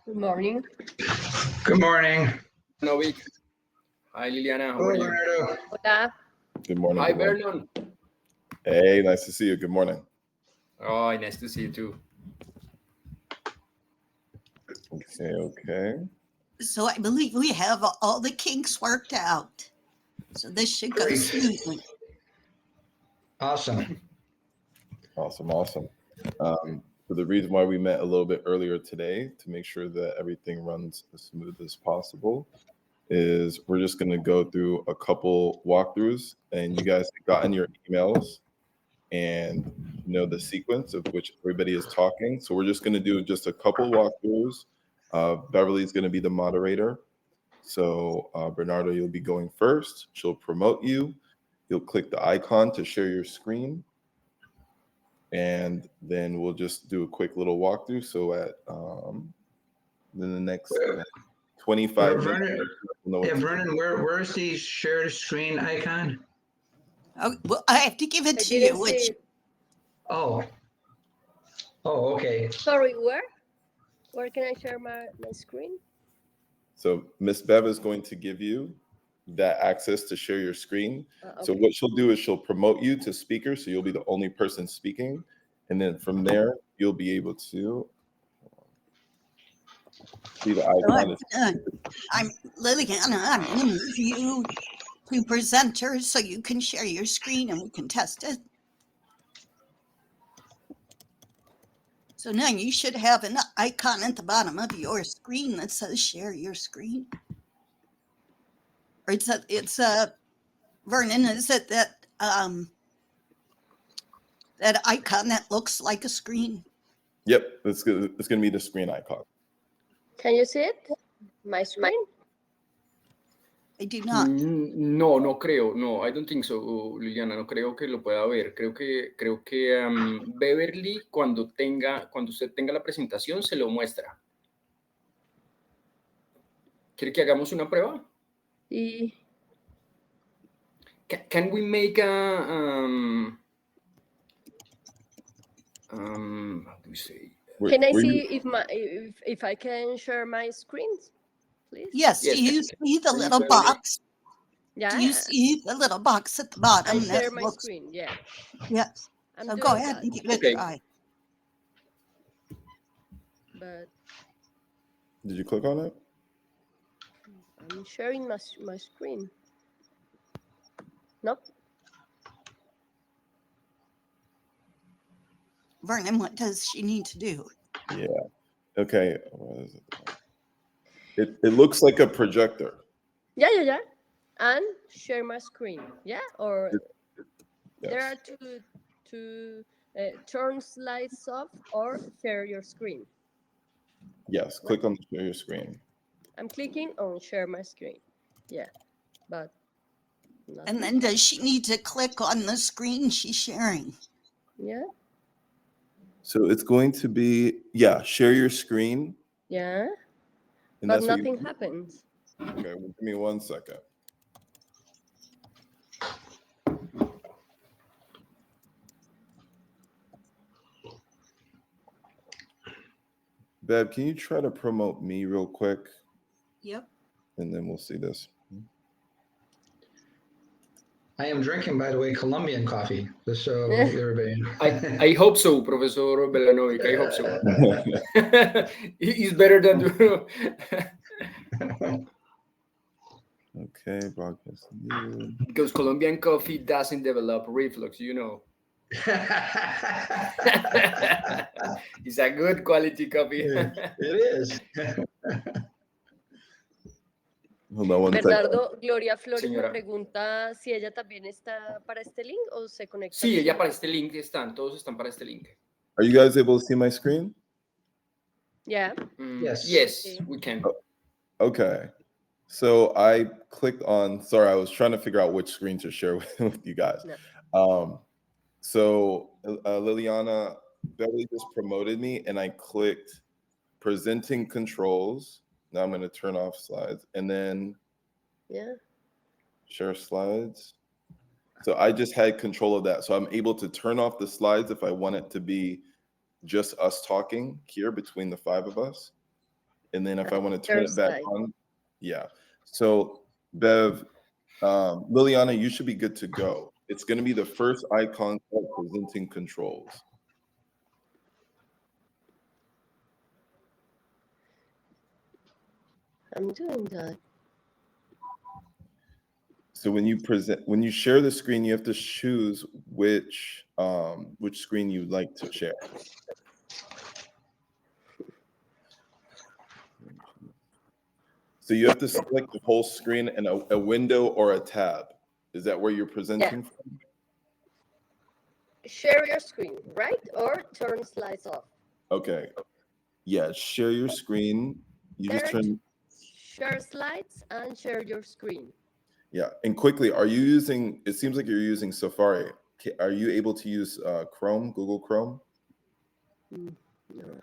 Good morning. Good morning. Novik. Hi, Liliana. How are you? Bernardo. Hola. Good morning. Hi, good morning. Vernon. Hey, nice to see you. Good morning. Oh, nice to see you too. Okay. So I believe we have all the kinks worked out. So this should go Great. smoothly. Awesome. Awesome. So the reason why we met a little bit earlier today to make sure that everything runs as smooth as possible is we're just going to go through a couple walkthroughs, and you guys have gotten your emails and know the sequence of which everybody is talking. So we're just going to do just a couple walkthroughs. Beverly's going to be the moderator. So Bernardo, you'll be going first. She'll promote you. You'll click the icon to share your screen. And then we'll just do a quick little walkthrough. So at then the next 25 minutes. Vernon, where's the share screen icon? Oh, well, I have to give it to you. Which, Oh, okay. Sorry, where? Where can I share my screen? So Miss Bev is going to give you that access to share your screen. Okay. So what she'll do is she'll promote you to speaker, so you'll be the only person speaking, and then from there you'll be able to see the icon. I'm Liliana. I'm going to move you to presenter so you can share your screen and we can test it. So now you should have an icon at the bottom of your screen that says share your screen. Or it's a Vernon, is it that that icon that looks like a screen? Yep, it's going to be the screen icon. Can you see it? My screen? I do not. No creo. No, I don't think so, Liliana. No creo que lo pueda ver. Creo que Beverly, cuando usted tenga la presentación, se lo muestra. ¿Quiere que hagamos una prueba? Y... Can we make a how do we say? Can I see if I can share my screen, please? Yes. Do you see the little box? Yeah. Do you see the little box at the bottom? I share my screen. Yeah. Yes. So go ahead and give it a try. But did you click on it? I'm sharing my screen. Nope. Vernon, what does she need to do? Yeah. Okay. What is it? It looks like a projector. Yeah. And share my screen. Yeah. Or yes. there are two turn slides off or share your screen. Yes. Click on share your screen. I'm clicking on share my screen. Yeah. But. Nothing. And then does she need to click on the screen she's sharing? Yeah. So it's going to be, share your screen. Yeah. And but nothing happens. Okay, well, give me 1 second. Bev, can you try to promote me real quick? Yep. And then we'll see this. I am drinking, by the way, Colombian coffee. Just so everybody. I hope so, Professor Belanovic. I hope so. It's better than. Okay, broadcast. Because Colombian coffee doesn't develop reflux, you know. It's a good quality coffee. It is. Bernardo, Gloria Flores me pregunta si ella también está para este link o se conecta. Sí, ella para este link están, todos están para este link. Are you guys able to see my screen? Yeah. Yes, we can. Okay. So I clicked on, sorry, I was trying to figure out which screen to share with you guys. No. So Liliana, Beverly just promoted me and I clicked presenting controls. Now I'm going to turn off slides and then share slides. So I just had control of that. So I'm able to turn off the slides if I want it to be just us talking here between the 5 of us. And then if I want to turn There's it back like- on, yeah. So Bev, Liliana, you should be good to go. It's going to be the first icon called presenting controls. I'm doing that. So when you share the screen, you have to choose which screen you'd like to share. So you have to select the whole screen and a window or a tab. Is that where you're presenting from? Share your screen, right? Or turn slides off. Okay. Yeah, share your screen. You just turn. Share slides and share your screen. Yeah, and quickly, are you using? It seems like you're using Safari. Are you able to use Chrome, Google Chrome? No,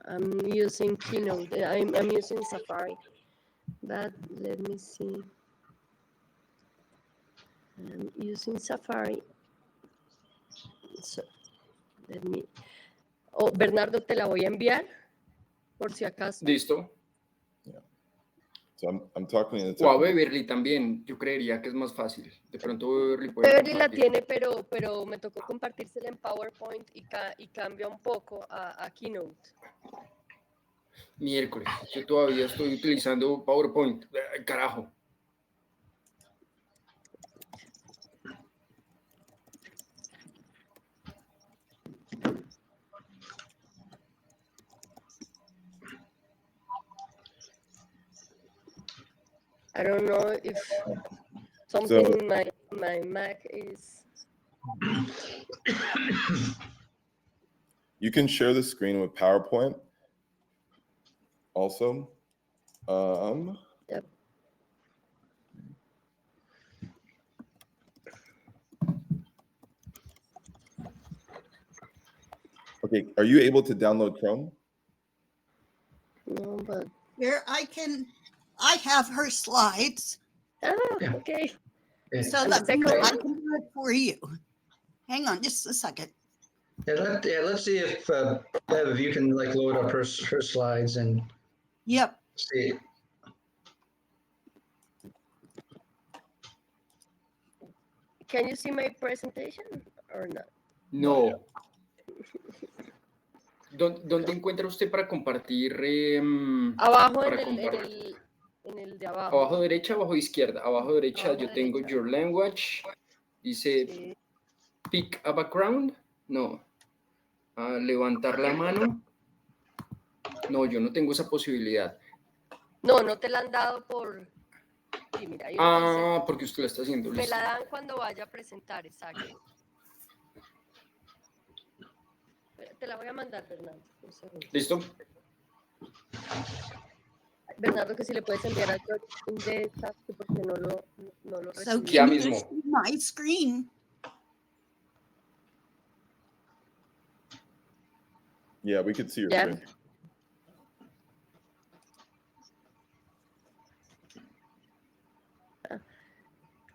I'm using Keynote. I'm using Safari. But let me see. I'm using Safari. So, let me. Oh, Bernardo, te la voy a enviar por si acaso. Listo. Yeah. So I'm talking in the O a Beverly también. Yo creería que es más fácil. De pronto Beverly puede Beverly la compartir. tiene, pero me tocó compartírsela en PowerPoint y cambia un poco a Keynote. Miércoles. Yo todavía estoy utilizando PowerPoint. Ay, carajo. I don't know if something in my Mac is. You can share the screen with PowerPoint. Also, Yep. Okay, are you able to download Chrome? No, but. Here I have her slides. Okay. Yeah. So And that the second I one? can do it for you. Hang on just a second. Let's see if Bev, if you can like load up her slides and Yep. see. Can you see my presentation or not? No. ¿Dónde encuentra usted para compartir? Abajo para en el de abajo. Abajo derecha, abajo izquierda. Abajo derecha Abajo yo tengo derecha. Your Language. Dice Sí. Pick a Background. No. Levantar la mano. No, yo no tengo esa posibilidad. No te la han dado por. Sí, mira, ahí dice, Porque usted la está haciendo. me Listo. la dan cuando vaya a presentar, exacto. Te la voy a mandar, Bernardo. Un segundo. ¿Listo? Bernardo, que si le puedes enviar al George de esta, porque no lo So recibí. Ya can you mismo. see my screen? Yeah, we could see your Yeah. screen.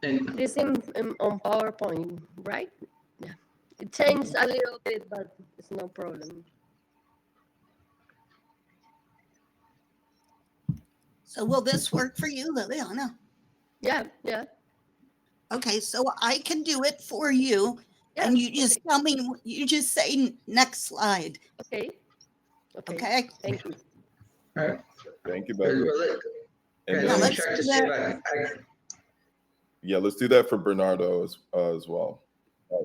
And This on PowerPoint, right? Yeah. It changed a little bit, but it's no problem. So will this work for you, Liliana? Yeah. Okay, so I can do it for you. Yeah, And you just tell me, you just say next slide. Okay. Okay. Thank you. all right. Thank you, Well, Beverly. yeah, And let me let's check to do see if that. yeah, let's do that for Bernardo as well.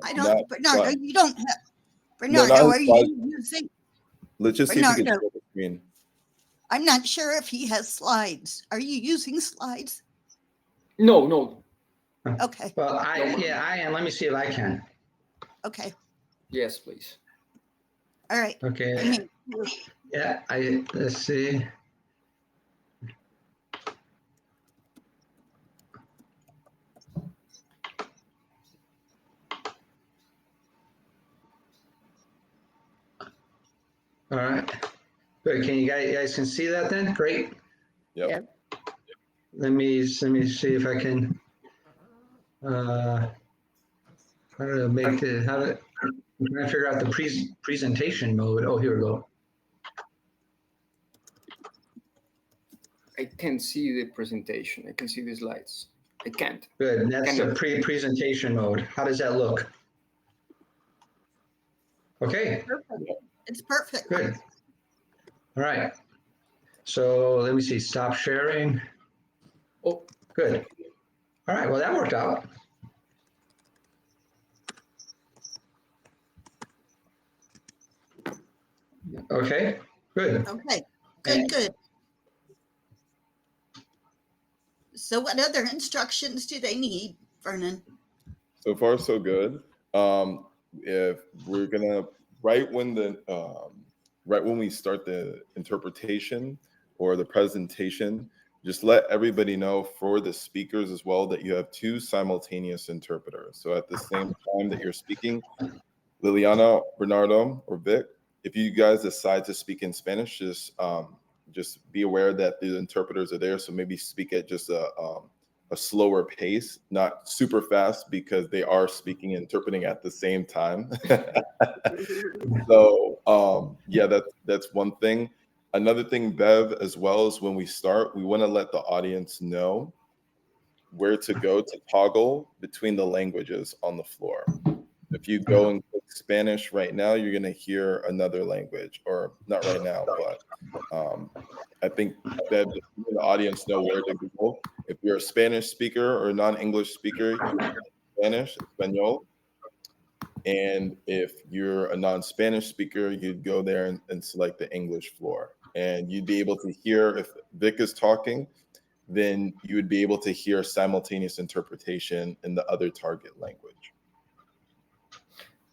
I Not don't, Bernardo, slide. you don't have, No, Bernardo, not are slide. you using, Let's just see if we can Bernardo. share the screen. I'm not sure if he has slides. Are you using slides? No. Okay, Well, I am. Let me see if I can. okay, Yes, please. all right. Okay. I mean, Yeah, let's see. All right. Good. Can you guys can see that then? Great. Yep. Yeah. Let me see if I can how to make it I'm trying to figure out the presentation mode. Oh, here we go. I can't see the presentation. I can see the slides. I can't. Good. And that's the Cannot. pre-presentation mode. How does that look? Okay, Perfect. It's perfect. good. All right. So let me see. Stop sharing. Oh, Good. All right. Well, that worked out. Okay. Good. Okay, good. So what other instructions do they need, Vernon? So far, so good. If we're gonna right when we start the interpretation or the presentation, just let everybody know for the speakers as well that you have 2 simultaneous interpreters. So at the same time that you're speaking, Liliana, Bernardo, or Vic, if you guys decide to speak in Spanish, just be aware that the interpreters are there. So maybe speak at just a slower pace, not super fast, because they are speaking and interpreting at the same time. So yeah, that's one thing. Another thing, Bev, as well, is when we start, we want to let the audience know where to go to toggle between the languages on the floor. If you go and click Spanish right now, you're going to hear another language, or not right now, but I think that the audience know where to go. If you're a Spanish speaker or non-English speaker, you can Spanish, Espanol. And if you're a non-Spanish speaker, you'd go there and select the English floor. And you'd be able to hear, if Vic is talking, then you would be able to hear simultaneous interpretation in the other target language.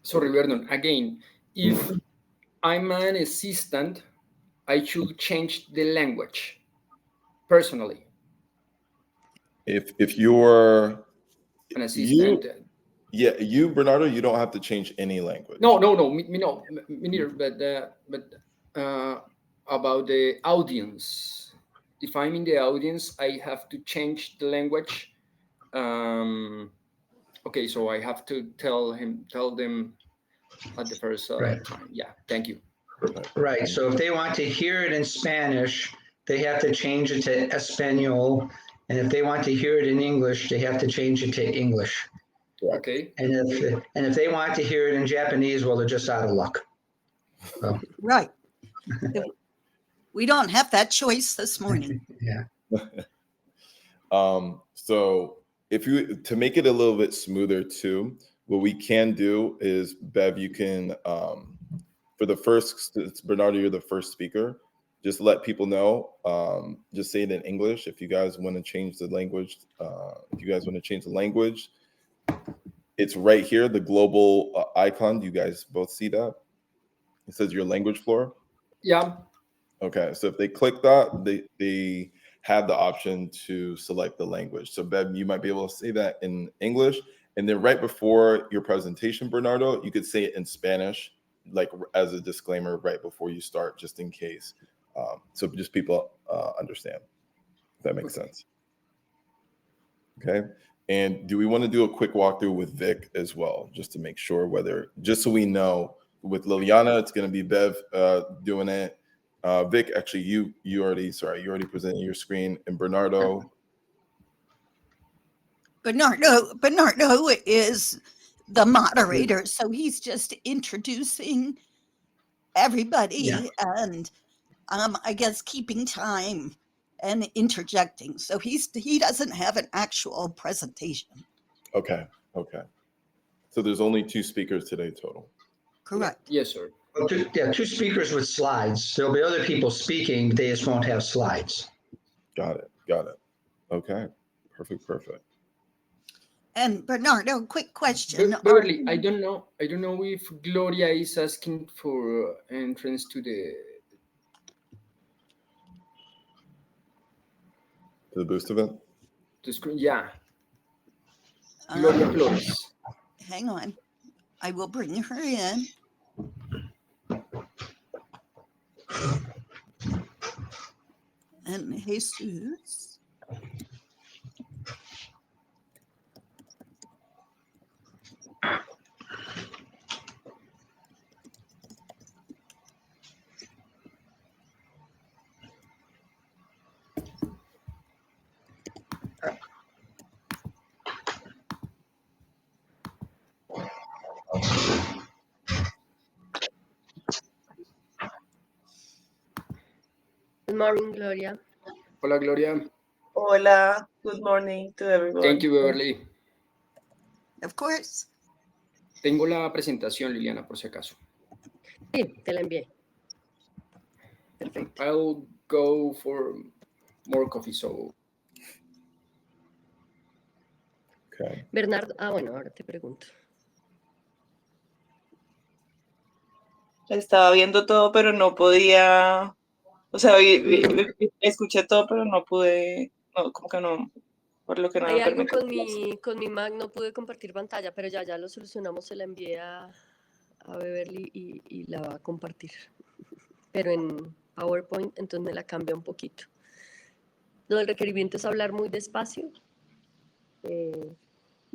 sorry, Vernon. Again, if I'm an assistant, I should change the language personally. If you're An assistant. you Bernardo, you don't have to change any language. No, me neither. But about the audience, if I'm in the audience, I have to change the language. Okay, so I have to tell them at the first Right. time. Yeah, thank you. Right. So if they want to hear it in Spanish, they have to change it to Espanol. And if they want to hear it in English, they have to change it to English. Okay. And if they want to hear it in Japanese, well, they're just out of luck. So, Right. We don't have that choice this morning. yeah. So if you, to make it a little bit smoother too, what we can do is, Bev, you can, for the first, it's Bernardo, you're the first speaker. Just let people know, just say it in English. If you guys want to change the language, it's right here, the global icon. Do you guys both see that? It says your language floor. Yeah. Okay, so if they click that, they have the option to select the language. So Bev, you might be able to say that in English, and then right before your presentation, Bernardo, you could say it in Spanish, like as a disclaimer right before you start, just in case. So just people understand, if that makes sense. Okay, and do we want to do a quick walkthrough with Vic as well, just to make sure just so we know, with Liliana, it's going to be Bev doing it. Vic, actually, you already presented your screen, and Bernardo is the moderator, so he's just introducing everybody and I guess keeping time and interjecting. So he doesn't have an actual presentation. Okay. So there's only 2 speakers today total. Correct. Yes, sir. Well, 2 speakers with slides. There'll be other people speaking, but they just won't have slides. Got it. Okay. Perfect. And Bernardo, quick question. Beverly, I don't know if Gloria is asking for entrance to the Boost event? the screen. Yeah. Gloria Flores. Hang on. I will bring her in. And Jesus. Good morning, Gloria. Hola, Gloria. Hola, good morning to everyone. Thank you, Beverly. Of course. Tengo la presentación, Liliana, por si acaso. Sí, te la envié. Perfecto. I'll go for more coffee, so... Okay. Bernardo, bueno, ahora te pregunto. Estaba viendo todo, pero no podía, o sea, escuché todo, pero no pude, no, como que no, por lo que no Hay me algo permitió. con mi Mac, no pude compartir pantalla, pero ya lo solucionamos, se la envié a Beverly y la va a compartir. Pero en PowerPoint, entonces me la cambia un poquito. Lo del requerimiento es hablar muy despacio.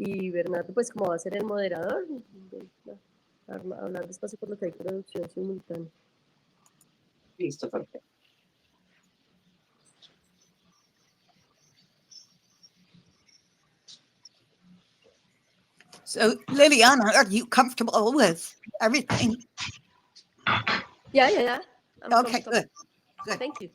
Y Bernardo, pues como va a ser el moderador, hablar despacio por lo que hay traducción simultánea. Listo, perfecto. So, Liliana, are you comfortable with everything? Yeah. I'm Okay, comfortable. good. Thank you.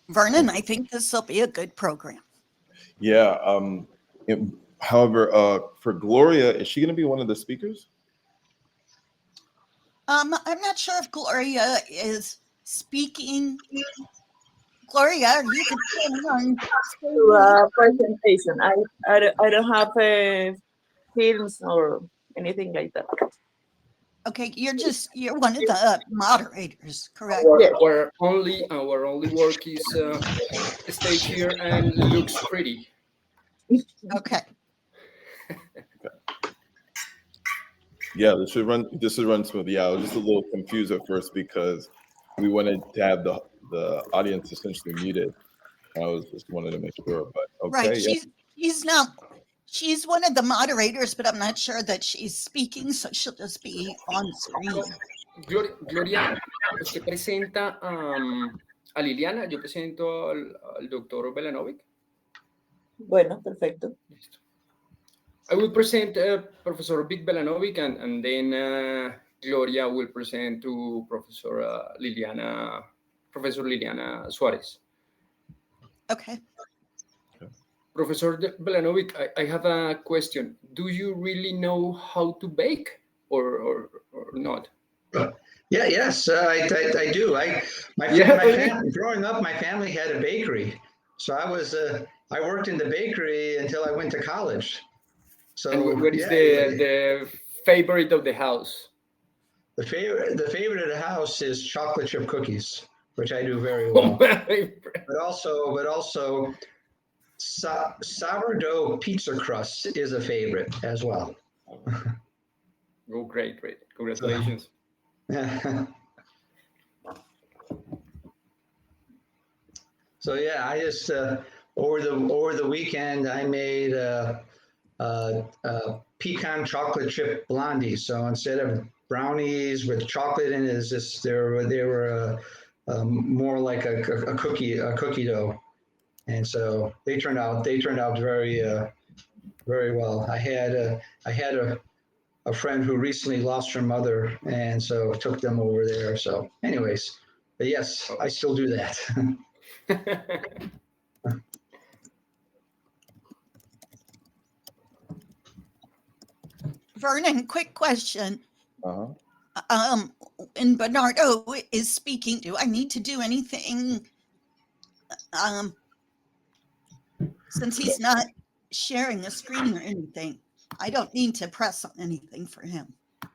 Vernon, I think this will be a good program. Yeah. However, for Gloria, is she going to be one of the speakers? I'm not sure if Gloria is speaking. Gloria, you can To a presentation. I don't have films or anything like that. Okay, you're one of the moderators, correct? Yes. Our only work is stay here and looks pretty. Okay. Yeah, this should run smooth. Yeah, I was just a little confused at first because we wanted to have the audience essentially muted. I was just wanted to make sure, but okay. Right. Yeah. She's one of the moderators, but I'm not sure that she's speaking, so she'll just be on screen. Gloria, usted presenta a Liliana, yo presento al doctor Belanovic. Bueno, perfecto. Listo. I will present Professor Vic Belanovic, and then Gloria will present to Professor Liliana Suarez. Okay. Professor Belanovic, I have a question. Do you really know how to bake or not? Yes, I do. Growing up, my family had a bakery, so I worked in the bakery until I went to college. So, and what is the favorite of the house? The favorite of the house is chocolate chip cookies, which I do very well. but also sourdough pizza crust is a favorite as well. Oh, great. Congratulations. So yeah, I just over the weekend I made pecan chocolate chip blondies. So instead of brownies with chocolate in it, is just they were more like a cookie dough, and so they turned out very very well. I had a friend who recently lost her mother, and so took them over there. So, anyways, but yes, I still do that. Vernon, quick question. Uh-huh. When Bernardo is speaking, do I need to do anything? Since he's not sharing a screen or anything, I don't need to press on anything for him.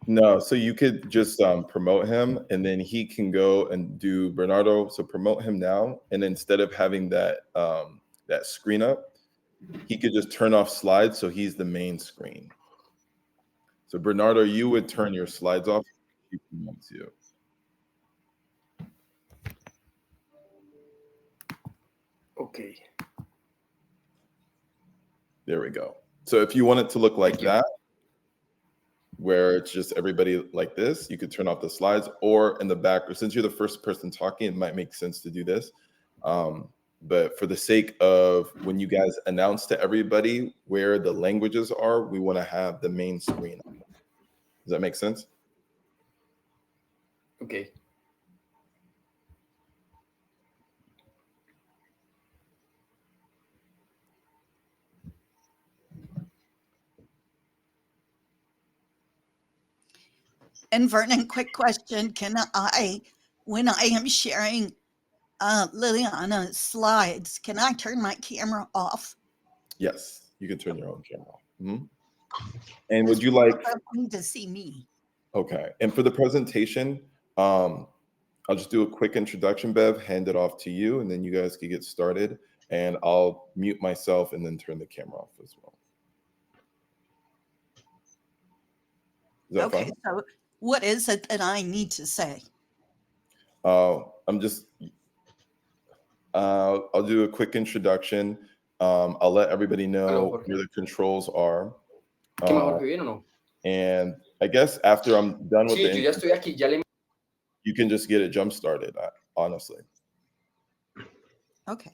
No, so you could just promote him, and then he can go and do Bernardo. So promote him now, and instead of having that that screen up, he could just turn off slides, so he's the main screen. So Bernardo, you would turn your slides off. He promotes you. Okay. There we go. So if you want it to look like that, where it's just everybody like this. You could turn off the slides, or in the back, or since you're the first person talking, it might make sense to do this. But for the sake of when you guys announce to everybody where the languages are, we want to have the main screen. Does that make sense? Okay. And Vernon, quick question. Can I, when I am sharing Liliana's slides, can I turn my camera off? Yes, you can turn your own camera off. And would you like to see me? Okay. And for the presentation, I'll just do a quick introduction, Bev, hand it off to you, and then you guys can get started. And I'll mute myself and then turn the camera off as well. Is that Okay, fine? so what is it that I need to say? I'm just, I'll do a quick introduction. I'll let everybody know where the controls are. And I guess after I'm done with you can just get it jump started, honestly. Okay.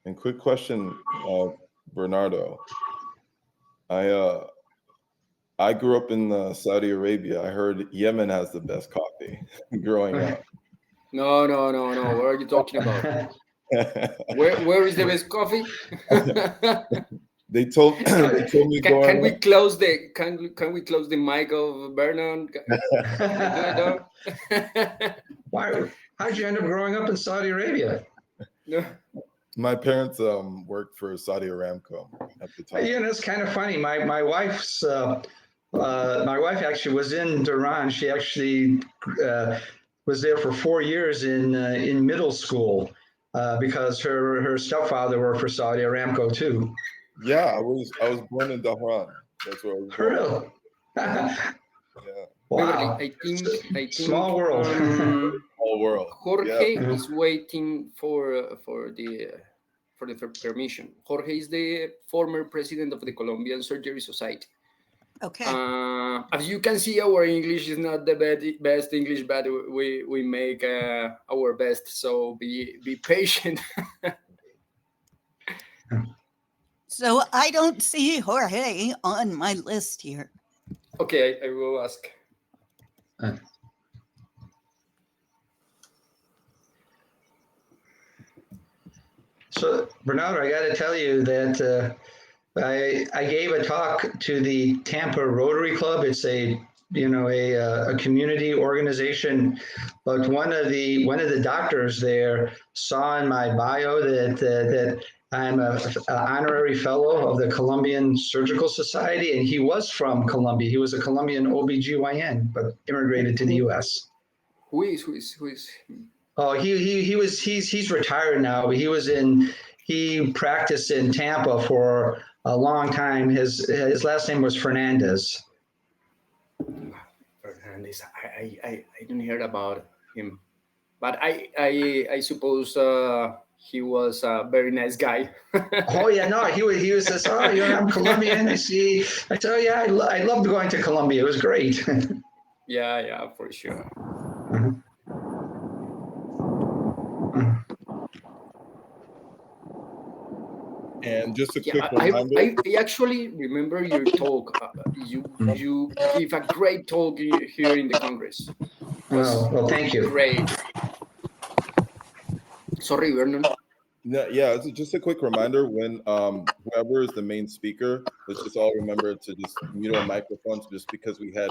And quick question, Bernardo. I grew up in Saudi Arabia. I heard Yemen has the best coffee growing up. No. What are you talking about? Where is the best coffee? They told me. Can we close the mic of Vernon? Why? How'd you end up growing up in Saudi Arabia? No. My parents worked for Saudi Aramco at the time. Yeah, that's kind of funny. My wife's my wife actually was in Tehran. She actually was there for 4 years in middle school because her stepfather worked for Saudi Aramco too. Yeah, I was born in Tehran. That's where I was born. Really? Yeah. Wow. I think small world. Small world. Jorge is waiting for the permission. Jorge is the former president of the Colombian Surgery Society. Okay. As you can see, our English is not the best English, but we make our best. So be patient. So I don't see Jorge on my list here. Okay, I will ask. So, Bernardo, I got to tell you that I gave a talk to the Tampa Rotary Club. It's a community organization, but one of the doctors there saw in my bio that I'm an honorary fellow of the Colombian Surgical Society, and he was from Colombia. He was a Colombian OBGYN, but immigrated to the U.S. Who is? Oh, he's retired now, but he practiced in Tampa for a long time. His last name was Fernandez. Fernandez, I didn't hear about him, but I suppose he was a very nice guy. Oh yeah, no, he was this. Oh, I'm Colombian. I see. I tell you, I loved going to Colombia. It was great. Yeah, for sure. And just a quick reminder. I actually remember your talk. You give a great talk here in the Congress. Well, thank you. Great. Sorry, Vernon. No, yeah, it's just a quick reminder when whoever is the main speaker, let's just all remember to just mute our microphones, just because we had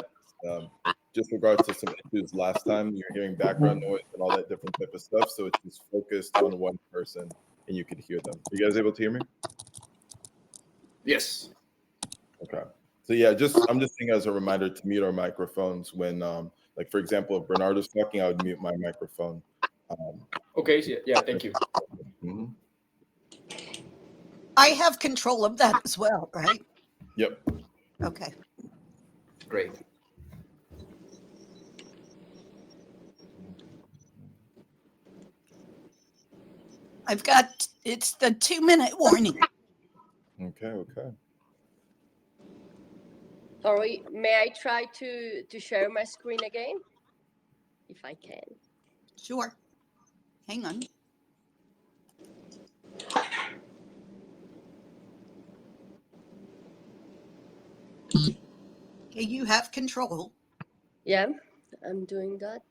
just regards to some issues last time. You're hearing background noise and all that different type of stuff, so it's just focused on one person and you could hear them. Are you guys able to hear me? Yes. Okay. So yeah, I'm just saying as a reminder to mute our microphones when, like for example, if Bernardo's talking, I would mute my microphone. Okay. Yeah. Thank you. Mm-hmm. I have control of that as well, right? Yep. Okay. Great. It's the 2-minute warning. Okay. Sorry, may I try to share my screen again? If I can. Sure. Hang on. Okay, you have control. Yeah, I'm doing that.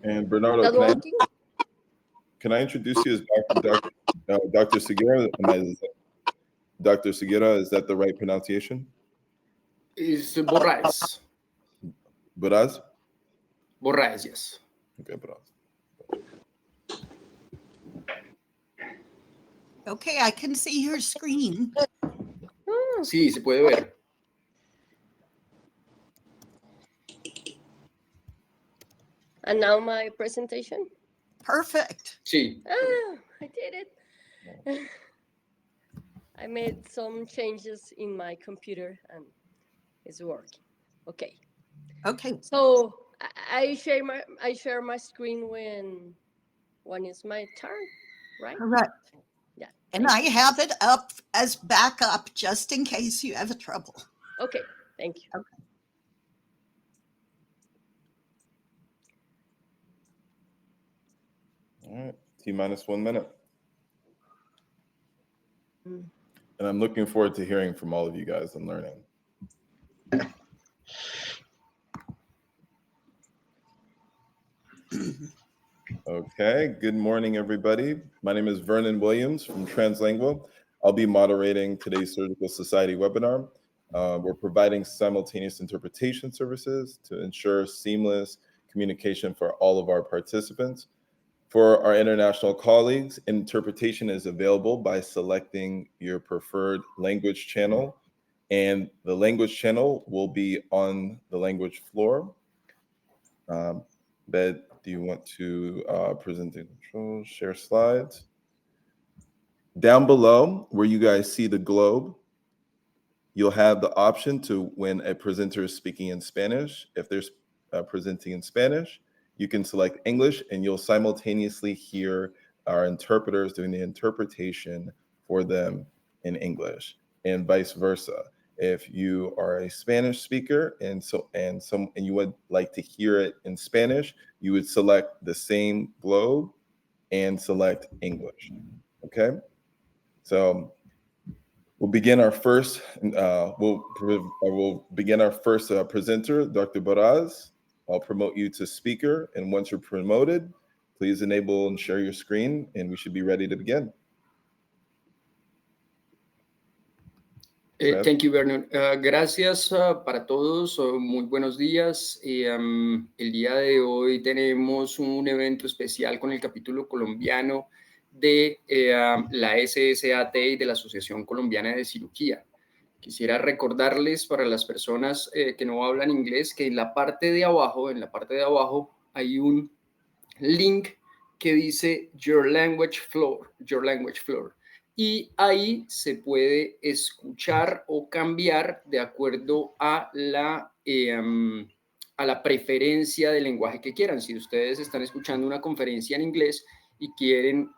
And Bernardo, Not working? can I introduce you as Dr. Segura? Dr. Segura, is that the right pronunciation? Is Borraes. Buraz? Borraes, yes. Okay, Buraz. Okay, I can see your screen. Sí, se puede ver. And now my presentation? Perfect. Sí. Ah, I did it. I made some changes in my computer and it's working. Okay. Okay. So I share my screen when it's my turn, right? Correct. Yeah. And I have it up as backup just in case you have trouble. Okay. Thank you. Okay. All right, T-minus 1 minute. Mm. And I'm looking forward to hearing from all of you guys and learning. Okay, good morning, everybody. My name is Vernon Williams from Translingual. I'll be moderating today's Surgical Society webinar. We're providing simultaneous interpretation services to ensure seamless communication for all of our participants. For our international colleagues, interpretation is available by selecting your preferred language channel, and the language channel will be on the language floor. Bed, do you want to present the controls, share slides? Down below, where you guys see the globe, you'll have the option to, when a presenter is speaking in Spanish, if they're presenting in Spanish, you can select English and you'll simultaneously hear our interpreters doing the interpretation for them in English, and vice versa. If you are a Spanish speaker and you would like to hear it in Spanish, you would select the same globe and select English. Okay, so we'll begin our first. We'll begin our first presenter, Dr. Borraes. I'll promote you to speaker, and once you're promoted, please enable and share your screen, and we should be ready to begin. Thank you, Vernon. Gracias para todos. Muy buenos días. El día de hoy tenemos un evento especial con el capítulo colombiano de la SSAT y de la Asociación Colombiana de Cirugía. Quisiera recordarles para las personas que no hablan inglés que en la parte de abajo hay un link que dice Your Language Floor. Y ahí se puede escuchar o cambiar de acuerdo a la preferencia del lenguaje que quieran. Si ustedes están escuchando una conferencia en inglés y quieren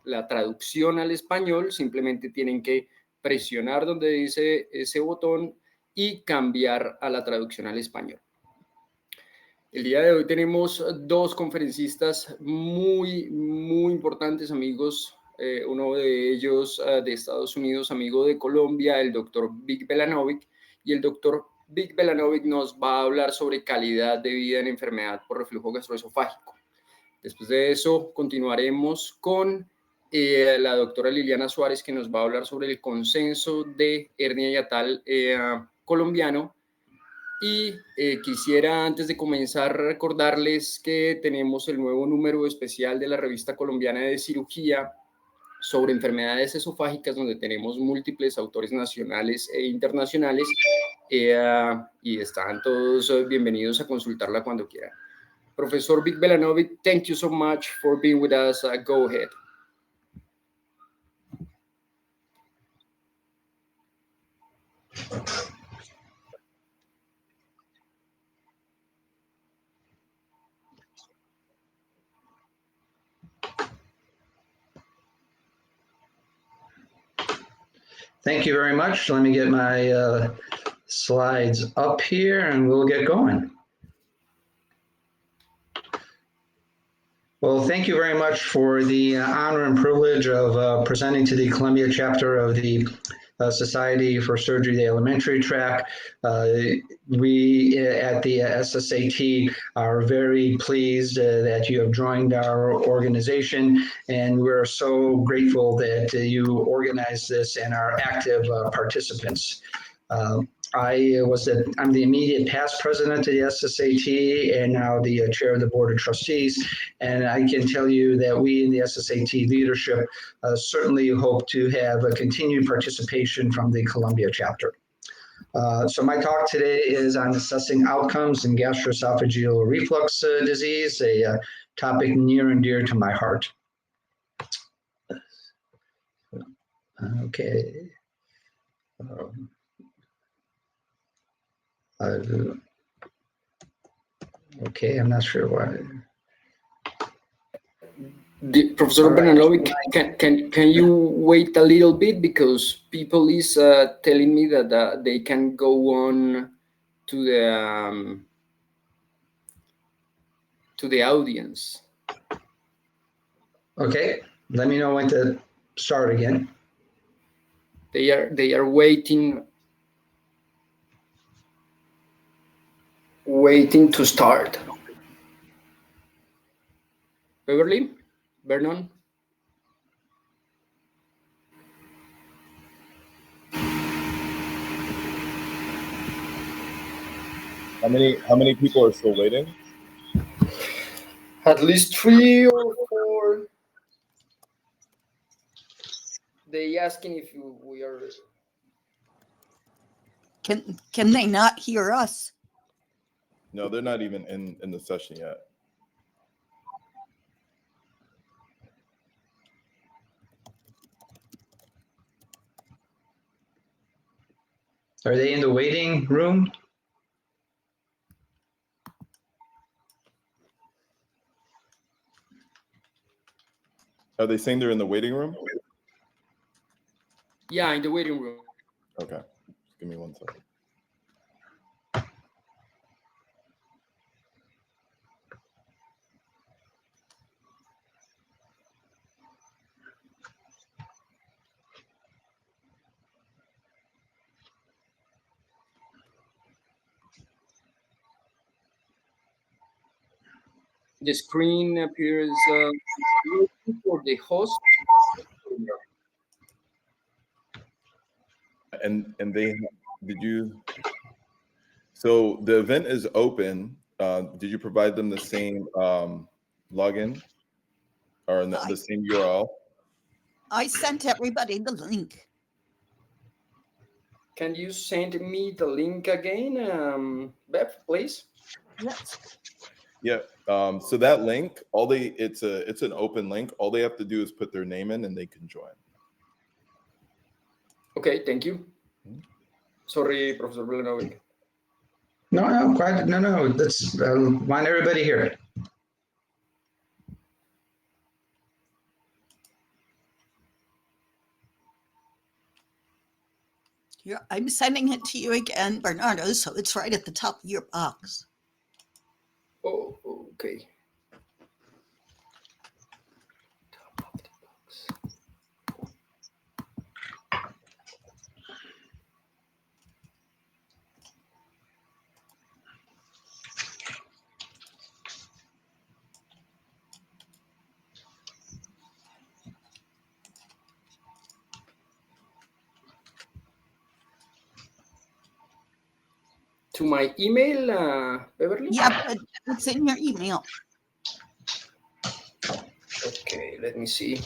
la traducción al español, simplemente tienen que presionar donde dice ese botón y cambiar a la traducción al español. El día de hoy tenemos dos conferencistas muy importantes, amigos. Uno de ellos de Estados Unidos, amigo de Colombia, el doctor Vic Belanovic. Y el doctor Vic Belanovic nos va a hablar sobre calidad de vida en enfermedad por reflujo gastroesofágico. Después de eso, continuaremos con la doctora Liliana Suárez, que nos va a hablar sobre el consenso de hernia hiatal colombiano. Y quisiera, antes de comenzar, recordarles que tenemos el nuevo número especial de la Revista Colombiana de Cirugía sobre enfermedades esofágicas, donde tenemos múltiples autores nacionales e internacionales, y están todos bienvenidos a consultarla cuando quieran. Profesor Vic Belanovic, thank you so much for being with us. Go ahead. Thank you very much. Let me get my slides up here and we'll get going. Well, thank you very much for the honor and privilege of presenting to the Colombia chapter of the Society for Surgery, the elementary track. We at the SSAT are very pleased that you have joined our organization, and we're so grateful that you organized this and are active participants. I'm the immediate past president of the SSAT and now the chair of the board of trustees. And I can tell you that we in the SSAT leadership certainly hope to have a continued participation from the Colombia chapter. So my talk today is on assessing outcomes in gastroesophageal reflux disease, a topic near and dear to my heart. Okay. Okay, I'm not sure why. Professor Bernalovic, can you wait a little bit, because people is telling me that they can go on to the audience. Okay, let me know when to start again. They are waiting to start. Beverly, Vernon. How many people are still waiting? At least 3 or 4. They asking if we are. Can they not hear us? No, they're not even in the session yet. Are they in the waiting room? Are they saying they're in the waiting room? Yeah, in the waiting room. Okay, just give me 1 second. The screen appears for the host. And they did you? So the event is open. Did you provide them the same login or the same URL? I sent everybody the link. Can you send me the link again, Bev, please? Yes. Yeah. So that link, it's an open link. All they have to do is put their name in, and they can join. Okay, thank you. Sorry, Professor Bellanovic. No. That's want everybody here. Here, I'm sending it to you again, Bernardo, so it's right at the top of your box. Oh, okay. To my email, Beverly? Yeah, but it's in your email. Okay, let me see.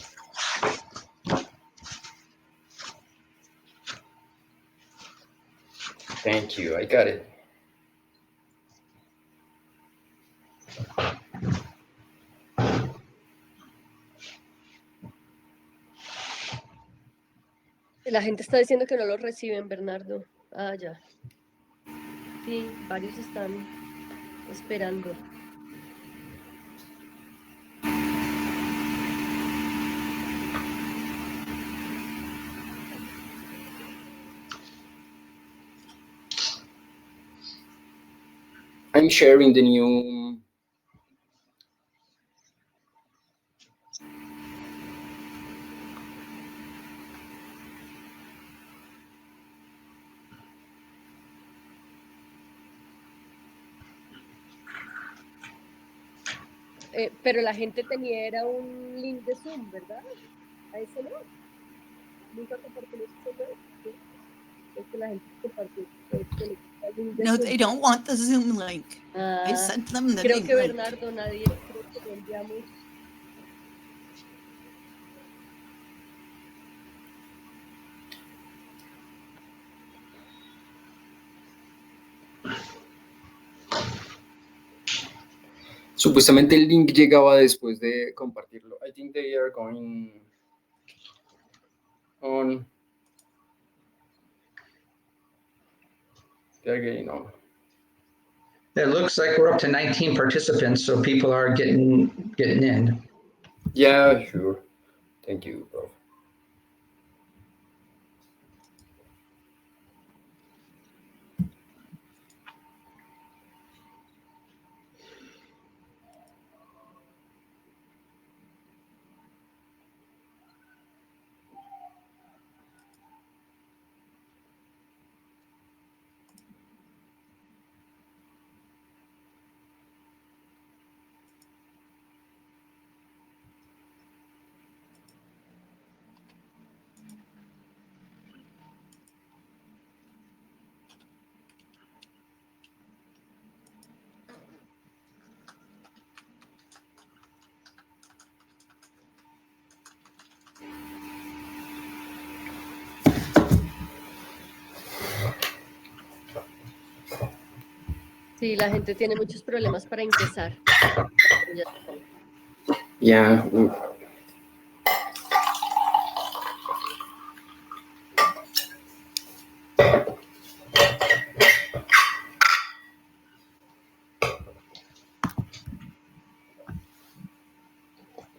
Thank you, I got it. La gente está diciendo que no lo reciben, Bernardo. Ah, ya. Sí, varios están esperando. I'm sharing the new. Pero la gente tenía era un link de Zoom, ¿verdad? A ese no. Nunca compartimos ese no. ¿Sí? Es que la gente compartió. No, they don't want the Zoom link. I Ah, sent them the creo new que link. Bernardo, nadie, creo que lo enviamos. Supuestamente el link llegaba después de compartirlo. I think they are going on. They're getting on. It looks like we're up to 19 participants, so people are getting in. Yeah, sure. Thank you, bro. Sí, la gente tiene muchos problemas para ingresar. Yeah.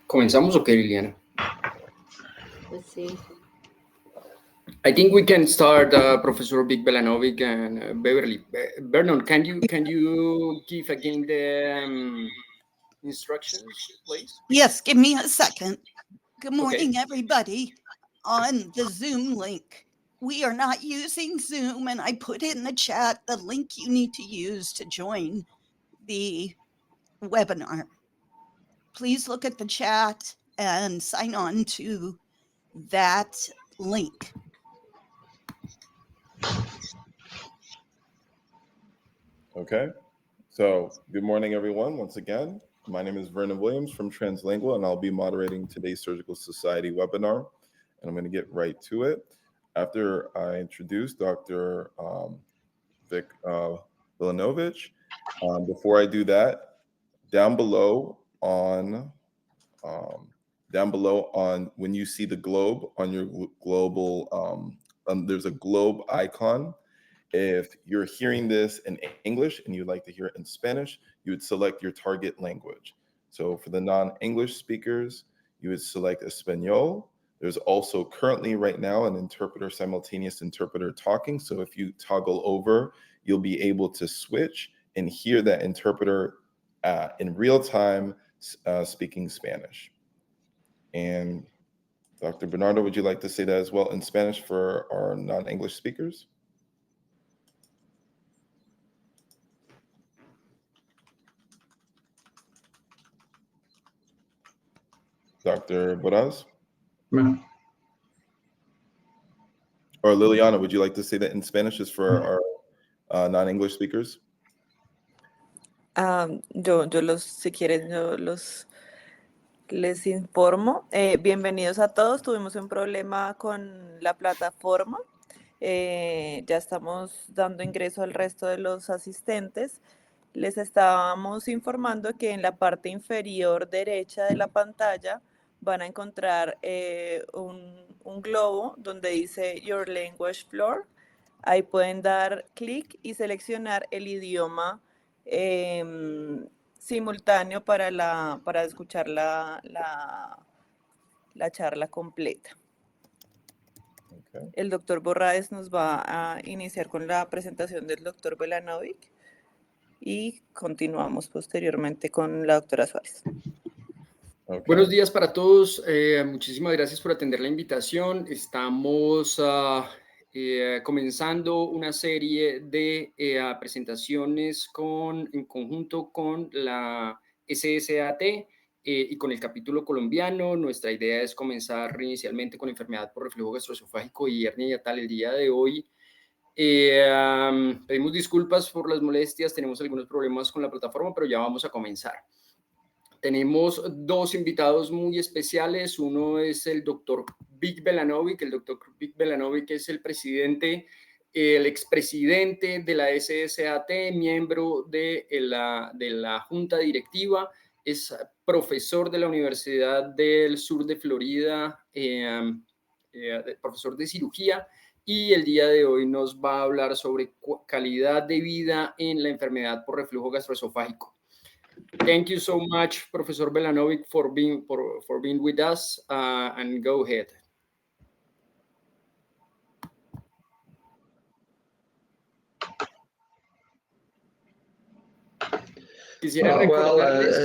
¿Comenzamos o qué, Liliana? Pues sí. I think we can start, Professor Big Belanovic and Beverly. Vernon, can you give again the instructions, please? Yes, give me a second. Good Okay. morning, everybody. On the Zoom link, we are not using Zoom, and I put in the chat the link you need to use to join the webinar. Please look at the chat and sign on to that link. Okay, so good morning, everyone. Once again, my name is Vernon Williams from Translingual, and I'll be moderating today's Surgical Society webinar. And I'm going to get right to it. After I introduce Dr. Vic Villanovich, before I do that, down below on when you see the globe on your global, there's a globe icon. If you're hearing this in English and you'd like to hear it in Spanish, you would select your target language. So for the non-English speakers, you would select Espanol. There's also currently right now an interpreter, simultaneous interpreter talking. So if you toggle over, you'll be able to switch and hear that interpreter in real time speaking Spanish. And Dr. Bernardo, would you like to say that as well in Spanish for our non-English speakers? Dr. Boraz? No. Or Liliana, would you like to say that in Spanish is for our non-English speakers? Si quieren, les informo. Bienvenidos a todos. Tuvimos un problema con la plataforma. Ya estamos dando ingreso al resto de los asistentes. Les estábamos informando que en la parte inferior derecha de la pantalla van a encontrar un globo donde dice Your Language Floor. Ahí pueden dar clic y seleccionar el idioma simultáneo para escuchar la charla completa. Okay. El doctor Borraes nos va a iniciar con la presentación del doctor Belanovic y continuamos posteriormente con la doctora Suárez. Okay. Buenos días para todos. Muchísimas gracias por atender la invitación. Estamos comenzando una serie de presentaciones en conjunto con la SSAT y con el capítulo colombiano. Nuestra idea es comenzar inicialmente con enfermedad por reflujo gastroesofágico y hernia hiatal el día de hoy. Pedimos disculpas por las molestias, tenemos algunos problemas con la plataforma, pero ya vamos a comenzar. Tenemos dos invitados muy especiales. Uno es el doctor Vic Belanovic. El doctor Vic Belanovic es el expresidente de la SSAT, miembro de la junta directiva, es profesor de la Universidad del Sur de Florida, profesor de cirugía, y el día de hoy nos va a hablar sobre calidad de vida en la enfermedad por reflujo gastroesofágico. Thank you so much, Professor Belanovic, for being with us, and go ahead.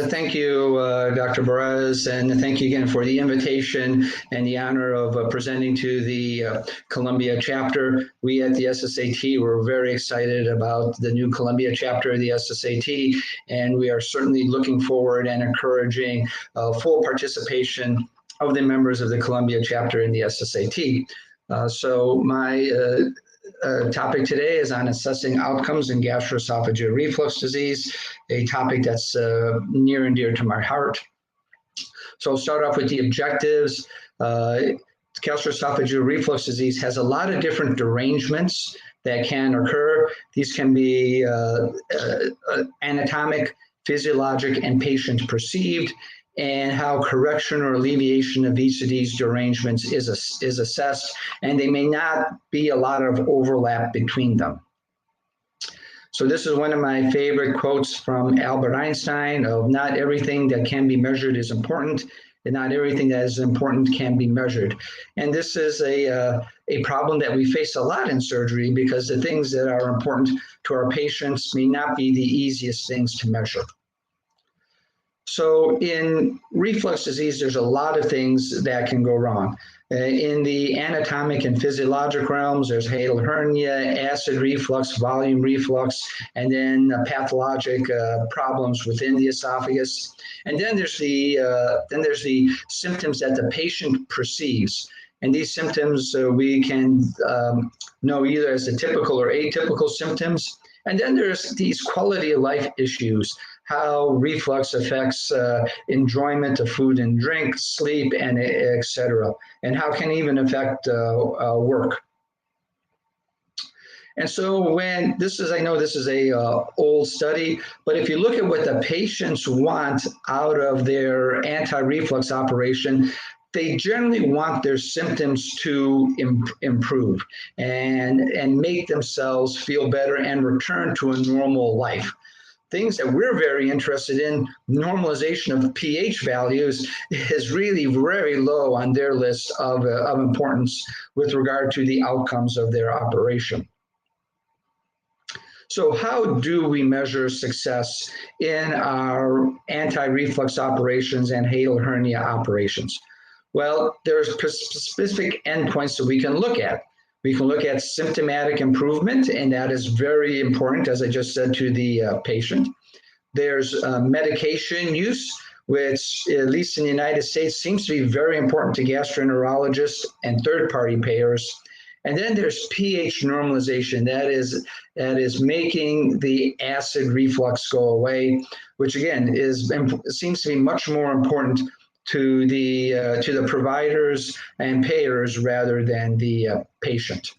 Thank you, Dr. Borraes, and thank you again for the invitation and the honor of presenting to the Colombia chapter. We at the SSAT were very excited about the new Colombia chapter of the SSAT, and we are certainly looking forward and encouraging full participation of the members of the Colombia chapter in the SSAT. So my topic today is on assessing outcomes in gastroesophageal reflux disease, a topic that's near and dear to my heart. So I'll start off with the objectives. Gastroesophageal reflux disease has a lot of different derangements that can occur. These can be anatomic, physiologic, and patient perceived, and how correction or alleviation of each of these derangements is assessed, and they may not be a lot of overlap between them. So this is one of my favorite quotes from Albert Einstein of not everything that can be measured is important, and not everything that is important can be measured. And this is a problem that we face a lot in surgery because the things that are important to our patients may not be the easiest things to measure. So in reflux disease, there's a lot of things that can go wrong. In the anatomic and physiologic realms, there's hiatal hernia, acid reflux, volume reflux, and then pathologic problems within the esophagus. And then there's the symptoms that the patient perceives. And these symptoms we can know either as the typical or atypical symptoms. And then there's these quality of life issues, how reflux affects enjoyment of food and drink, sleep, and et cetera, and how can even affect work. And so when this is, I know this is a old study, but if you look at what the patients want out of their anti-reflux operation, they generally want their symptoms to improve and make themselves feel better and return to a normal life. Things that we're very interested in, normalization of pH values, is really very low on their list of importance with regard to the outcomes of their operation. So how do we measure success in our anti-reflux operations and hiatal hernia operations? Well, there's specific endpoints that we can look at. We can look at symptomatic improvement, and that is very important, as I just said, to the patient. There's medication use, which, at least in the United States, seems to be very important to gastroenterologists and third-party payers. And then there's pH normalization. That is making the acid reflux go away, which again seems to be much more important to the providers and payers rather than the patient.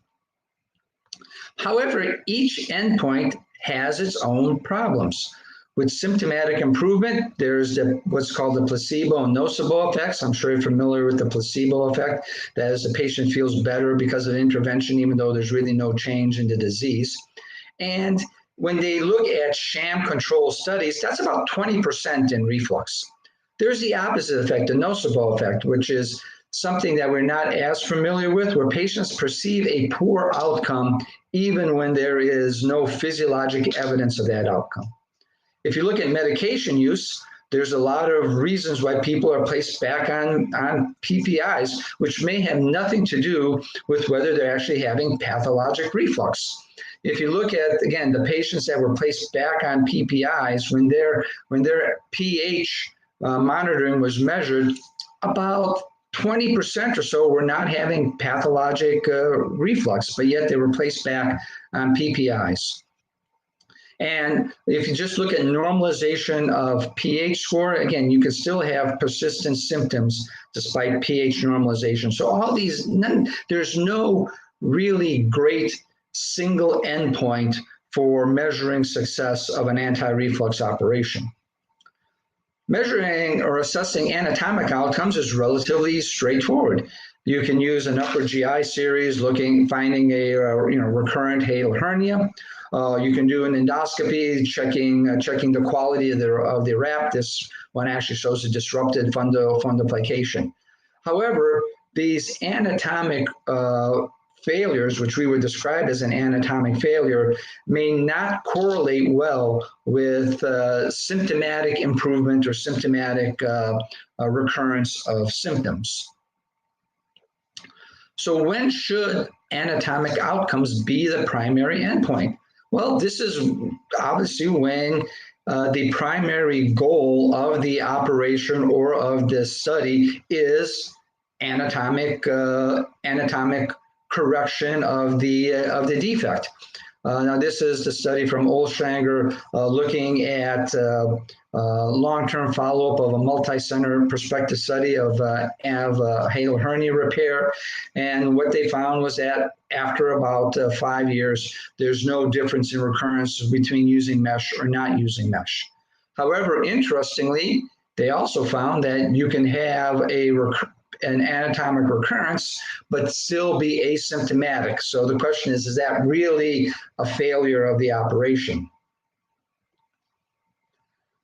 However, each endpoint has its own problems. with symptomatic improvement, there's what's called the placebo and nocebo effects. I'm sure you're familiar with the placebo effect. That is, the patient feels better because of intervention, even though there's really no change in the disease. And when they look at sham control studies, that's about 20% in reflux. There's the opposite effect, the nocebo effect, which is something that we're not as familiar with, where patients perceive a poor outcome even when there is no physiologic evidence of that outcome. If you look at medication use, there's a lot of reasons why people are placed back on PPIs, which may have nothing to do with whether they're actually having pathologic reflux. If you look at, again, the patients that were placed back on PPIs, when their pH monitoring was measured, about 20% or so were not having pathologic reflux, but yet they were placed back on PPIs. And if you just look at normalization of pH score, again, you can still have persistent symptoms despite pH normalization. So all these, there's no really great single endpoint for measuring success of an anti-reflux operation. Measuring or assessing anatomic outcomes is relatively straightforward. You can use an upper GI series finding a recurrent hiatal hernia. You can do an endoscopy, checking the quality of the wrap. This one actually shows a disrupted fundoplication. However, these anatomic failures, which we would describe as an anatomic failure, may not correlate well with symptomatic improvement or symptomatic recurrence of symptoms. So when should anatomic outcomes be the primary endpoint? Well, this is obviously when the primary goal of the operation or of this study is anatomic correction of the defect. Now, this is the study from Olstranger looking at long-term follow-up of a multi-center prospective study of hiatal hernia repair. And what they found was that after about 5 years, there's no difference in recurrence between using mesh or not using mesh. However, interestingly, they also found that you can have an anatomic recurrence, but still be asymptomatic. So the question is that really a failure of the operation?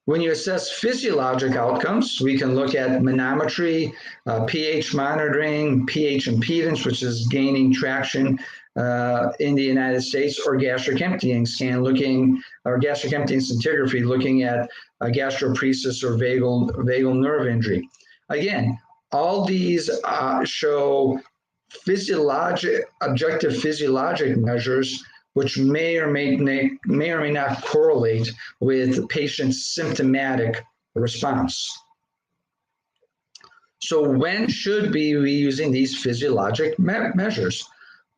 When you assess physiologic outcomes, we can look at manometry, pH monitoring, pH impedance, which is gaining traction in the United States, or gastric emptying scan or gastric emptying scintigraphy looking at gastroparesis or vagal nerve injury. Again, all these show objective physiologic measures which may or may not correlate with the patient's symptomatic response. So when should we be using these physiologic measures?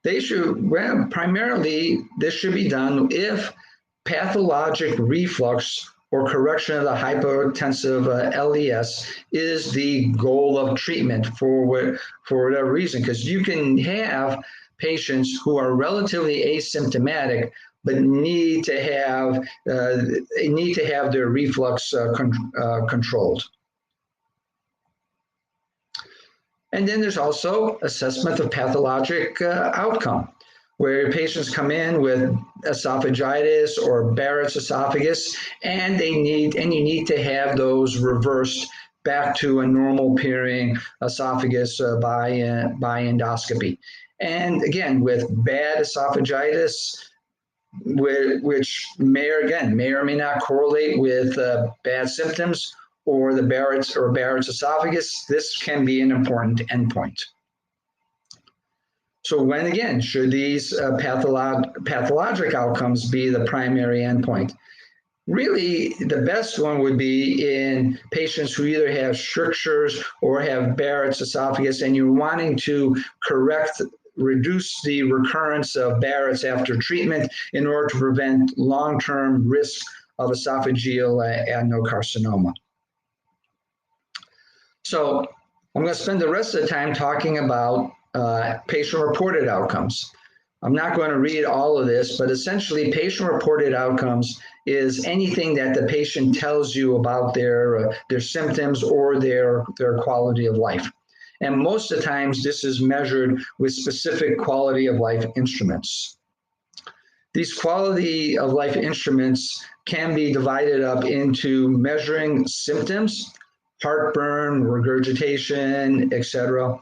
Primarily, this should be done if pathologic reflux or correction of the hypotensive LES is the goal of treatment for whatever reason, because you can have patients who are relatively asymptomatic but need to have their reflux controlled. And then there's also assessment of pathologic outcome, where patients come in with esophagitis or Barrett's esophagus, and you need to have those reversed back to a normal appearing esophagus by endoscopy. And again, with bad esophagitis, which may or may not correlate with bad symptoms or the Barrett's esophagus, this can be an important endpoint. So when, again, should these pathologic outcomes be the primary endpoint? Really, the best one would be in patients who either have strictures or have Barrett's esophagus, and you're wanting to reduce the recurrence of Barrett's after treatment in order to prevent long-term risk of esophageal adenocarcinoma. So I'm going to spend the rest of the time talking about patient-reported outcomes. I'm not going to read all of this, but essentially patient-reported outcomes is anything that the patient tells you about their symptoms or their quality of life. And most of the times this is measured with specific quality of life instruments. These quality of life instruments can be divided up into measuring symptoms, heartburn, regurgitation, etc.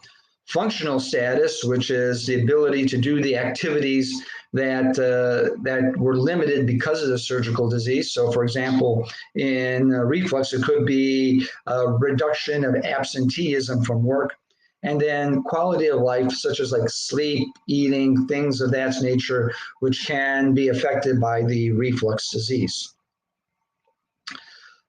Functional status, which is the ability to do the activities that were limited because of the surgical disease. So, for example, in reflux, it could be a reduction of absenteeism from work. And then quality of life, such as like sleep, eating, things of that nature, which can be affected by the reflux disease.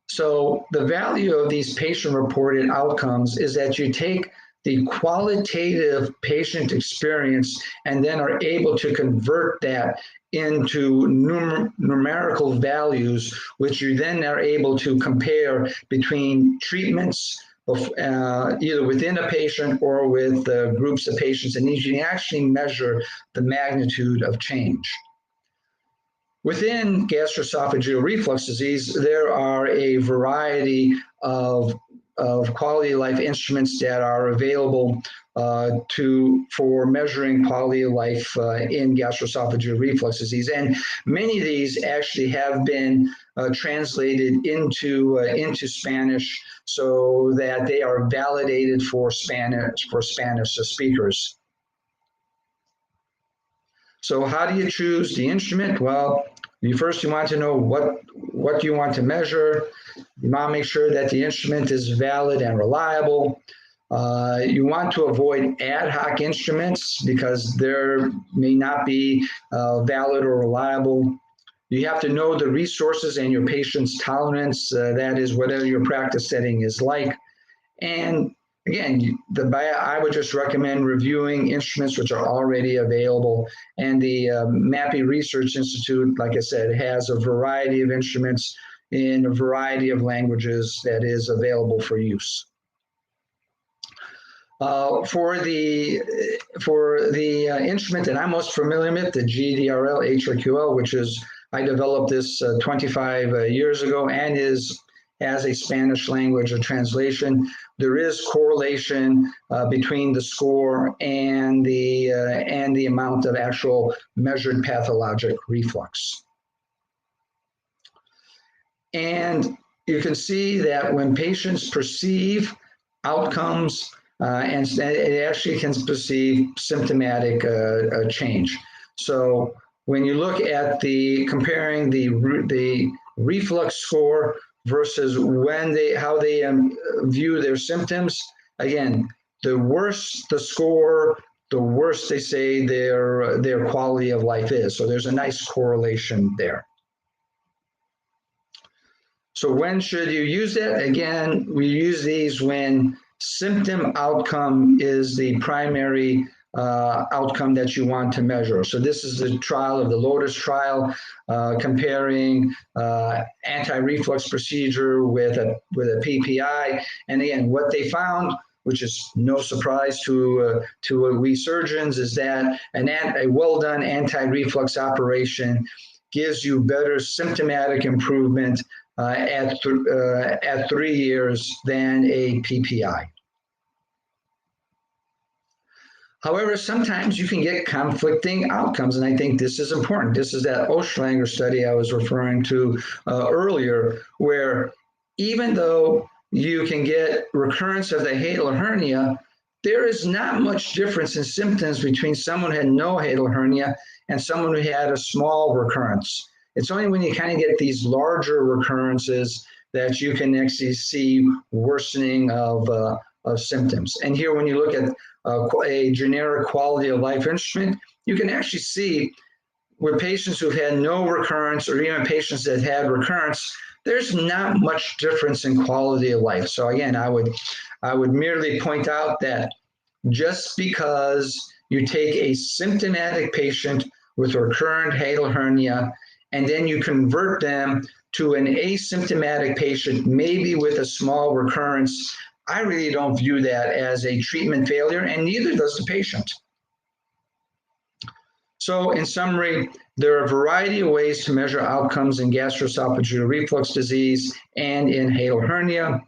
So the value of these patient-reported outcomes is that you take the qualitative patient experience and then are able to convert that into numerical values, which you then are able to compare between treatments either within a patient or with groups of patients, and you can actually measure the magnitude of change. Within gastroesophageal reflux disease, there are a variety of quality of life instruments that are available for measuring quality of life in gastroesophageal reflux disease. And many of these actually have been translated into Spanish so that they are validated for Spanish speakers. So how do you choose the instrument? Well, you want to know what you want to measure. You want to make sure that the instrument is valid and reliable. You want to avoid ad hoc instruments because they may not be valid or reliable. You have to know the resources and your patient's tolerance, that is whatever your practice setting is like. And again, I would just recommend reviewing instruments which are already available. And the Mappy Research Institute, like I said, has a variety of instruments in a variety of languages that is available for use. For the instrument that I'm most familiar with, the GDRL HRQL, which is, I developed this 25 years ago and has a Spanish language translation. There is correlation between the score and the amount of actual measured pathologic reflux. And you can see that when patients perceive outcomes, and it actually can perceive symptomatic change. So when you look at comparing the reflux score versus how they view their symptoms, again, the worse the score, the worse they say their quality of life is. So there's a nice correlation there. So when should you use that? Again, we use these when symptom outcome is the primary outcome that you want to measure. So this is the trial of the Lotus trial, comparing anti-reflux procedure with a PPI. And again, what they found, which is no surprise to we surgeons, is that a well-done anti-reflux operation gives you better symptomatic improvement at 3 years than a PPI. However, sometimes you can get conflicting outcomes, and I think this is important. This is that Oeschlanger study I was referring to earlier, where even though you can get recurrence of the hiatal hernia, there is not much difference in symptoms between someone who had no hiatal hernia and someone who had a small recurrence. It's only when you kind of get these larger recurrences that you can actually see worsening of symptoms. And here, when you look at a generic quality of life instrument, you can actually see with patients who've had no recurrence or even patients that had recurrence, there's not much difference in quality of life. So again, I would merely point out that just because you take a symptomatic patient with recurrent hiatal hernia and then you convert them to an asymptomatic patient, maybe with a small recurrence, I really don't view that as a treatment failure, and neither does the patient. So in summary, there are a variety of ways to measure outcomes in gastroesophageal reflux disease and in hiatal hernia.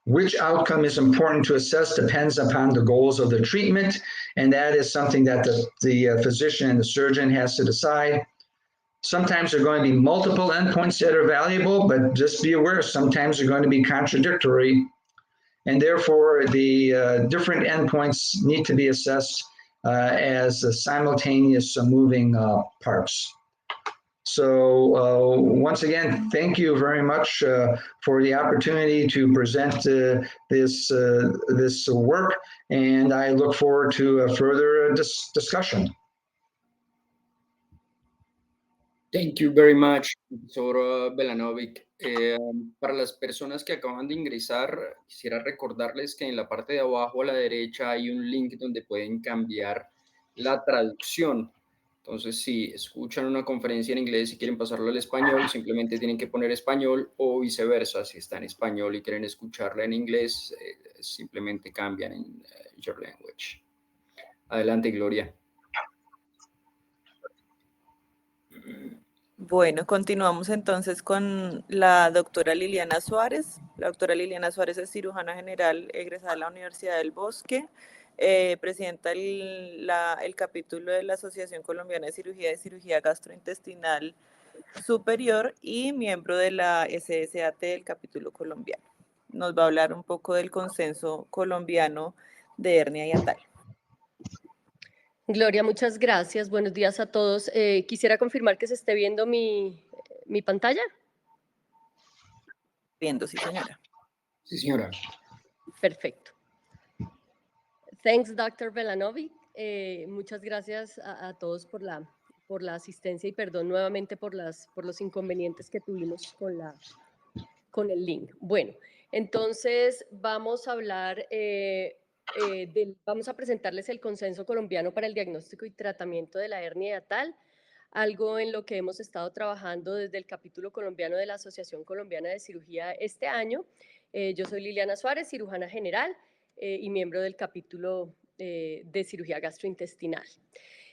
Which outcome is important to assess depends upon the goals of the treatment, and that is something that the physician and the surgeon has to decide. Sometimes there are going to be multiple endpoints that are valuable, but just be aware, sometimes they're going to be contradictory, and therefore the different endpoints need to be assessed as simultaneous moving parts. So once again, thank you very much for the opportunity to present this work, and I look forward to a further discussion. Thank you very much, profesor Belanovic. Para las personas que acaban de ingresar, quisiera recordarles que en la parte de abajo a la derecha hay un link donde pueden cambiar la traducción. Entonces, si escuchan una conferencia en inglés y quieren pasarlo al español, simplemente tienen que poner español o viceversa. Si está en español y quieren escucharla en inglés, simplemente cambian en your language. Adelante, Gloria. Bueno, continuamos entonces con la doctora Liliana Suárez. La doctora Liliana Suárez es cirujana general egresada de la Universidad del Bosque, presidenta el capítulo de la Asociación Colombiana de Cirugía Gastrointestinal Superior y miembro de la SSAT del capítulo colombiano. Nos va a hablar un poco del consenso colombiano de hernia hiatal. Gloria, muchas gracias. Buenos días a todos. Quisiera confirmar que se esté viendo mi pantalla. Viendo, sí, señora. Sí, señora. Perfecto. Thanks, Dr. Belanovic. Muchas gracias a todos por la asistencia y perdón nuevamente por los inconvenientes que tuvimos con el link. Bueno, entonces vamos a hablar, vamos a presentarles el consenso colombiano para el diagnóstico y tratamiento de la hernia hiatal, algo en lo que hemos estado trabajando desde el capítulo colombiano de la Asociación Colombiana de Cirugía este año. Yo soy Liliana Suárez, cirujana general y miembro del capítulo de cirugía gastrointestinal.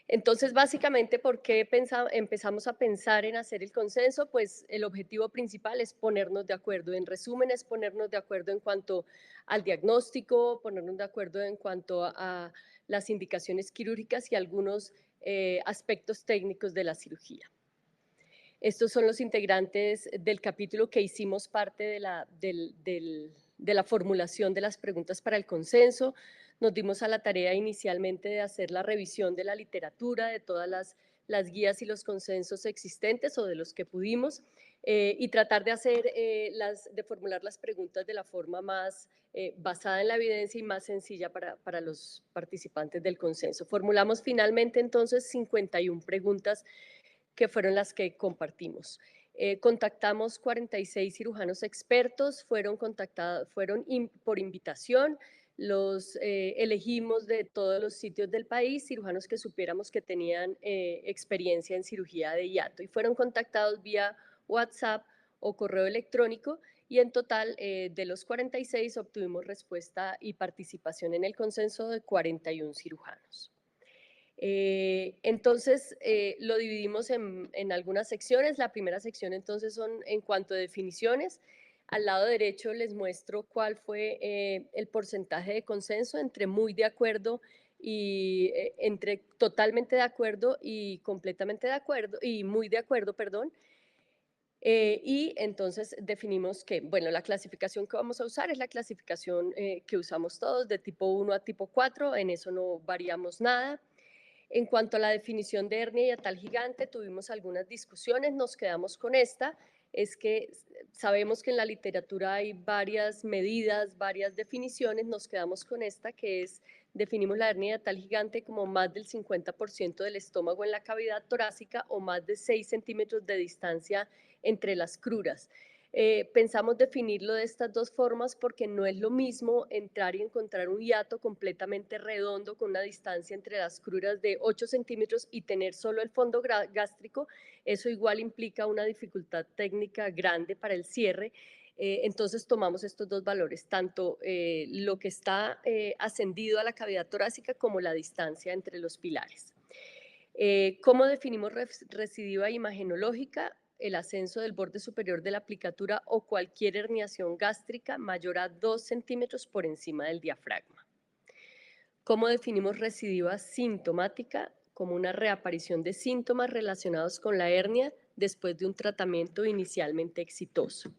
Entonces, básicamente, ¿por qué empezamos a pensar en hacer el consenso? Pues el objetivo principal es ponernos de acuerdo. En resumen, es ponernos de acuerdo en cuanto al diagnóstico, ponernos de acuerdo en cuanto a las indicaciones quirúrgicas y algunos aspectos técnicos de la cirugía. Estos son los integrantes del capítulo que hicimos parte de la formulación de las preguntas para el consenso. Nos dimos a la tarea inicialmente de hacer la revisión de la literatura, de todas las guías y los consensos existentes o de los que pudimos, y tratar de formular las preguntas de la forma más basada en la evidencia y más sencilla para los participantes del consenso. Formulamos finalmente entonces 51 preguntas que fueron las que compartimos. Contactamos 46 cirujanos expertos, fueron por invitación, los elegimos de todos los sitios del país, cirujanos que supiéramos que tenían experiencia en cirugía de hiato y fueron contactados vía WhatsApp o correo electrónico y en total de los 46 obtuvimos respuesta y participación en el consenso de 41 cirujanos. Entonces, lo dividimos en algunas secciones. La primera sección entonces son en cuanto a definiciones. Al lado derecho les muestro cuál fue el porcentaje de consenso entre muy de acuerdo y entre totalmente de acuerdo y completamente de acuerdo y muy de acuerdo, perdón. Y entonces definimos que, bueno, la clasificación que vamos a usar es la clasificación que usamos todos, de tipo 1 a tipo 4, en eso no variamos nada. En cuanto a la definición de hernia hiatal gigante, tuvimos algunas discusiones, nos quedamos con esta, es que sabemos que en la literatura hay varias medidas, varias definiciones, nos quedamos con esta que es, definimos la hernia hiatal gigante como más del 50% del estómago en la cavidad torácica o más de 6 centímetros de distancia entre las cruras. Pensamos definirlo de estas dos formas porque no es lo mismo entrar y encontrar un hiato completamente redondo con una distancia entre las cruras de 8 centímetros y tener solo el fondo gástrico. Eso igual implica una dificultad técnica grande para el cierre. Entonces tomamos estos dos valores, tanto lo que está ascendido a la cavidad torácica como la distancia entre los pilares. ¿Cómo definimos recidiva imagenológica? El ascenso del borde superior de la aplicatura o cualquier herniación gástrica mayor a 2 centímetros por encima del diafragma. ¿Cómo definimos recidiva sintomática? Como una reaparición de síntomas relacionados con la hernia después de un tratamiento inicialmente exitoso.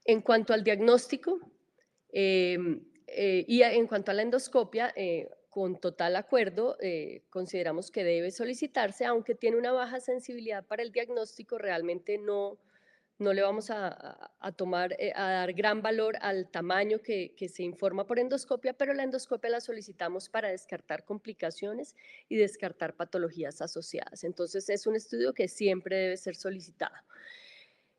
En cuanto al diagnóstico y en cuanto a la endoscopia, con total acuerdo, consideramos que debe solicitarse, aunque tiene una baja sensibilidad para el diagnóstico, realmente no le vamos a dar gran valor al tamaño que se informa por endoscopia, pero la endoscopia la solicitamos para descartar complicaciones y descartar patologías asociadas. Entonces es un estudio que siempre debe ser solicitado.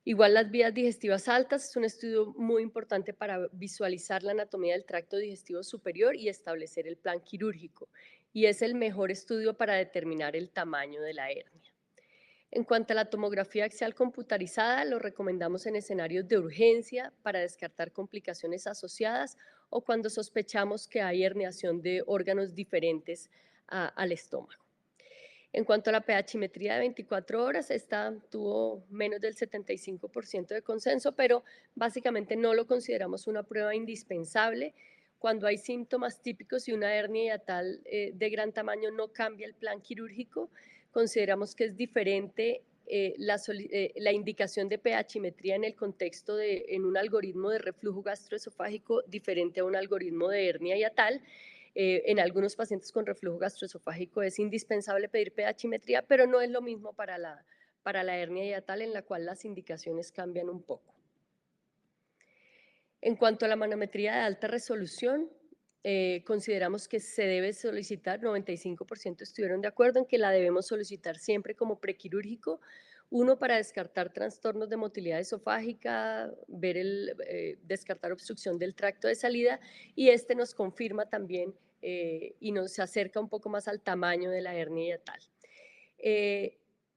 Igual las vías digestivas altas es un estudio muy importante para visualizar la anatomía del tracto digestivo superior y establecer el plan quirúrgico, y es el mejor estudio para determinar el tamaño de la hernia. En cuanto a la tomografía axial computarizada, lo recomendamos en escenarios de urgencia para descartar complicaciones asociadas o cuando sospechamos que hay herniación de órganos diferentes al estómago. En cuanto a la pHimetría de 24 horas, esta tuvo menos del 75% de consenso, pero básicamente no lo consideramos una prueba indispensable. Cuando hay síntomas típicos y una hernia hiatal de gran tamaño no cambia el plan quirúrgico, consideramos que es diferente la indicación de pHimetría en el contexto en un algoritmo de reflujo gastroesofágico diferente a un algoritmo de hernia hiatal. En algunos pacientes con reflujo gastroesofágico es indispensable pedir pHimetría, pero no es lo mismo para la hernia hiatal, en la cual las indicaciones cambian un poco. En cuanto a la manometría de alta resolución, consideramos que se debe solicitar, 95% estuvieron de acuerdo en que la debemos solicitar siempre como prequirúrgico, uno para descartar trastornos de motilidad esofágica, descartar obstrucción del tracto de salida, y este nos confirma también y nos acerca un poco más al tamaño de la hernia hiatal.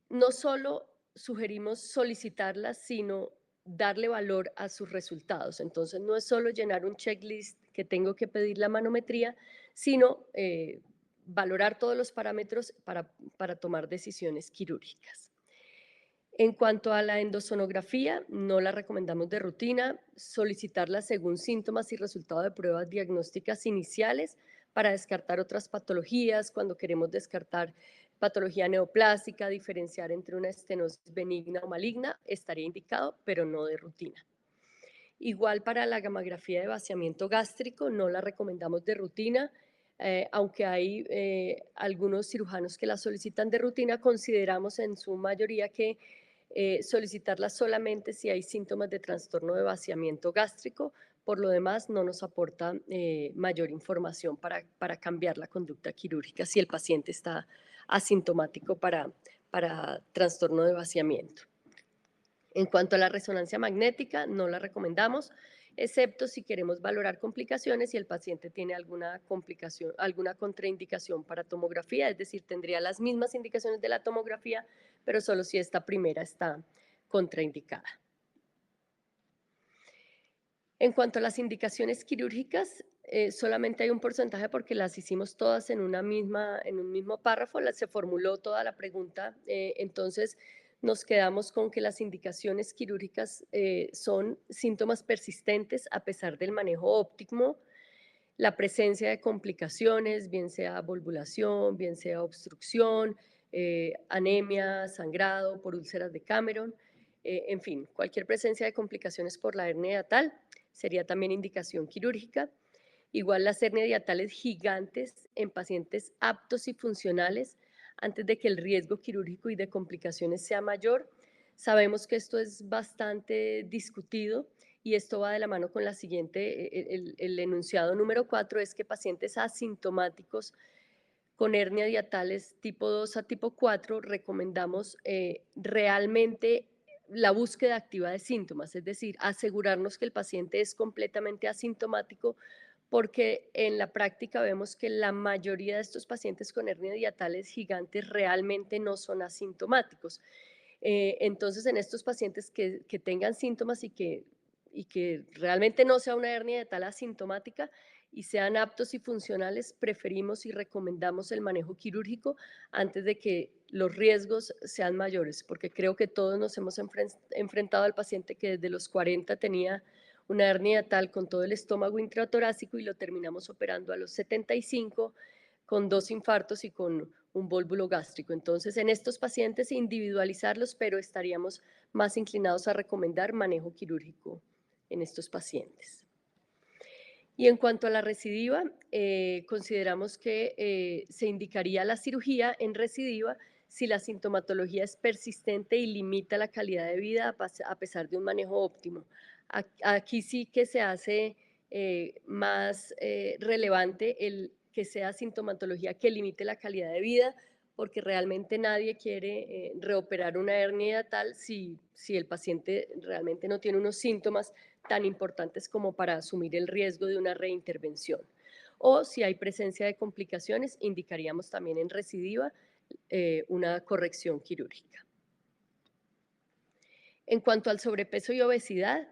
No solo sugerimos solicitarla, sino darle valor a sus resultados. Entonces, no es solo llenar un checklist que tengo que pedir la manometría, sino valorar todos los parámetros para tomar decisiones quirúrgicas. En cuanto a la endosonografía, no la recomendamos de rutina, solicitarla según síntomas y resultado de pruebas diagnósticas iniciales para descartar otras patologías, cuando queremos descartar patología neoplástica, diferenciar entre una estenosis benigna o maligna, estaría indicado, pero no de rutina. Igual para la gamografía de vaciamiento gástrico, no la recomendamos de rutina, aunque hay algunos cirujanos que la solicitan de rutina, consideramos en su mayoría que solicitarla solamente si hay síntomas de trastorno de vaciamiento gástrico. Por lo demás, no nos aporta mayor información para cambiar la conducta quirúrgica si el paciente está asintomático para trastorno de vaciamiento. En cuanto a la resonancia magnética, no la recomendamos, excepto si queremos valorar complicaciones y el paciente tiene alguna complicación, alguna contraindicación para tomografía, es decir, tendría las mismas indicaciones de la tomografía, pero solo si esta primera está contraindicada. En cuanto a las indicaciones quirúrgicas, solamente hay un porcentaje porque las hicimos todas en un mismo párrafo, se formuló toda la pregunta, entonces nos quedamos con que las indicaciones quirúrgicas son síntomas persistentes a pesar del manejo óptimo, la presencia de complicaciones, bien sea volvulación, bien sea obstrucción, anemia, sangrado por úlceras de Cameron, en fin, cualquier presencia de complicaciones por la hernia hiatal sería también indicación quirúrgica. Igual las hernias hiatales gigantes en pacientes aptos y funcionales antes de que el riesgo quirúrgico y de complicaciones sea mayor. Sabemos que esto es bastante discutido y esto va de la mano con la siguiente, el enunciado número 4 es que pacientes asintomáticos con hernias hiatales tipo 2 a tipo 4 recomendamos realmente la búsqueda activa de síntomas, es decir, asegurarnos que el paciente es completamente asintomático, porque en la práctica vemos que la mayoría de estos pacientes con hernias hiatales gigantes realmente no son asintomáticos. Entonces, en estos pacientes que tengan síntomas y que y que realmente no sea una hernia de tal asintomática y sean aptos y funcionales, preferimos y recomendamos el manejo quirúrgico antes de que los riesgos sean mayores, porque creo que todos nos hemos enfrentado al paciente que desde los 40 tenía una hernia tal con todo el estómago intratorácico y lo terminamos operando a los 75 con 2 infartos y con un vólvulo gástrico. Entonces, en estos pacientes individualizarlos, pero estaríamos más inclinados a recomendar manejo quirúrgico en estos pacientes. Y en cuanto a la recidiva, consideramos que se indicaría la cirugía en recidiva si la sintomatología es persistente y limita la calidad de vida a pesar de un manejo óptimo. Aquí sí que se hace más relevante el que sea sintomatología que limite la calidad de vida, porque realmente nadie quiere reoperar una hernia tal si el paciente realmente no tiene unos síntomas tan importantes como para asumir el riesgo de una reintervención. O si hay presencia de complicaciones, indicaríamos también en recidiva una corrección quirúrgica. En cuanto al sobrepeso y obesidad,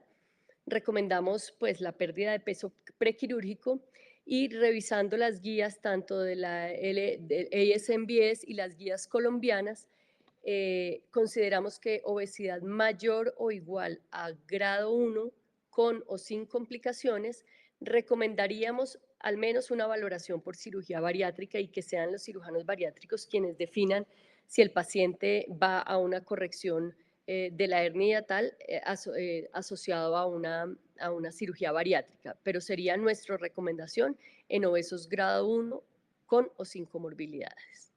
recomendamos pues la pérdida de peso prequirúrgico y revisando las guías tanto de la ASMBS y las guías colombianas, consideramos que obesidad mayor o igual a grado 1 con o sin complicaciones, recomendaríamos al menos una valoración por cirugía bariátrica y que sean los cirujanos bariátricos quienes definan si el paciente va a una corrección de la hernia tal asociado a una cirugía bariátrica, pero sería nuestra recomendación en obesos grado 1 con o sin comorbilidades.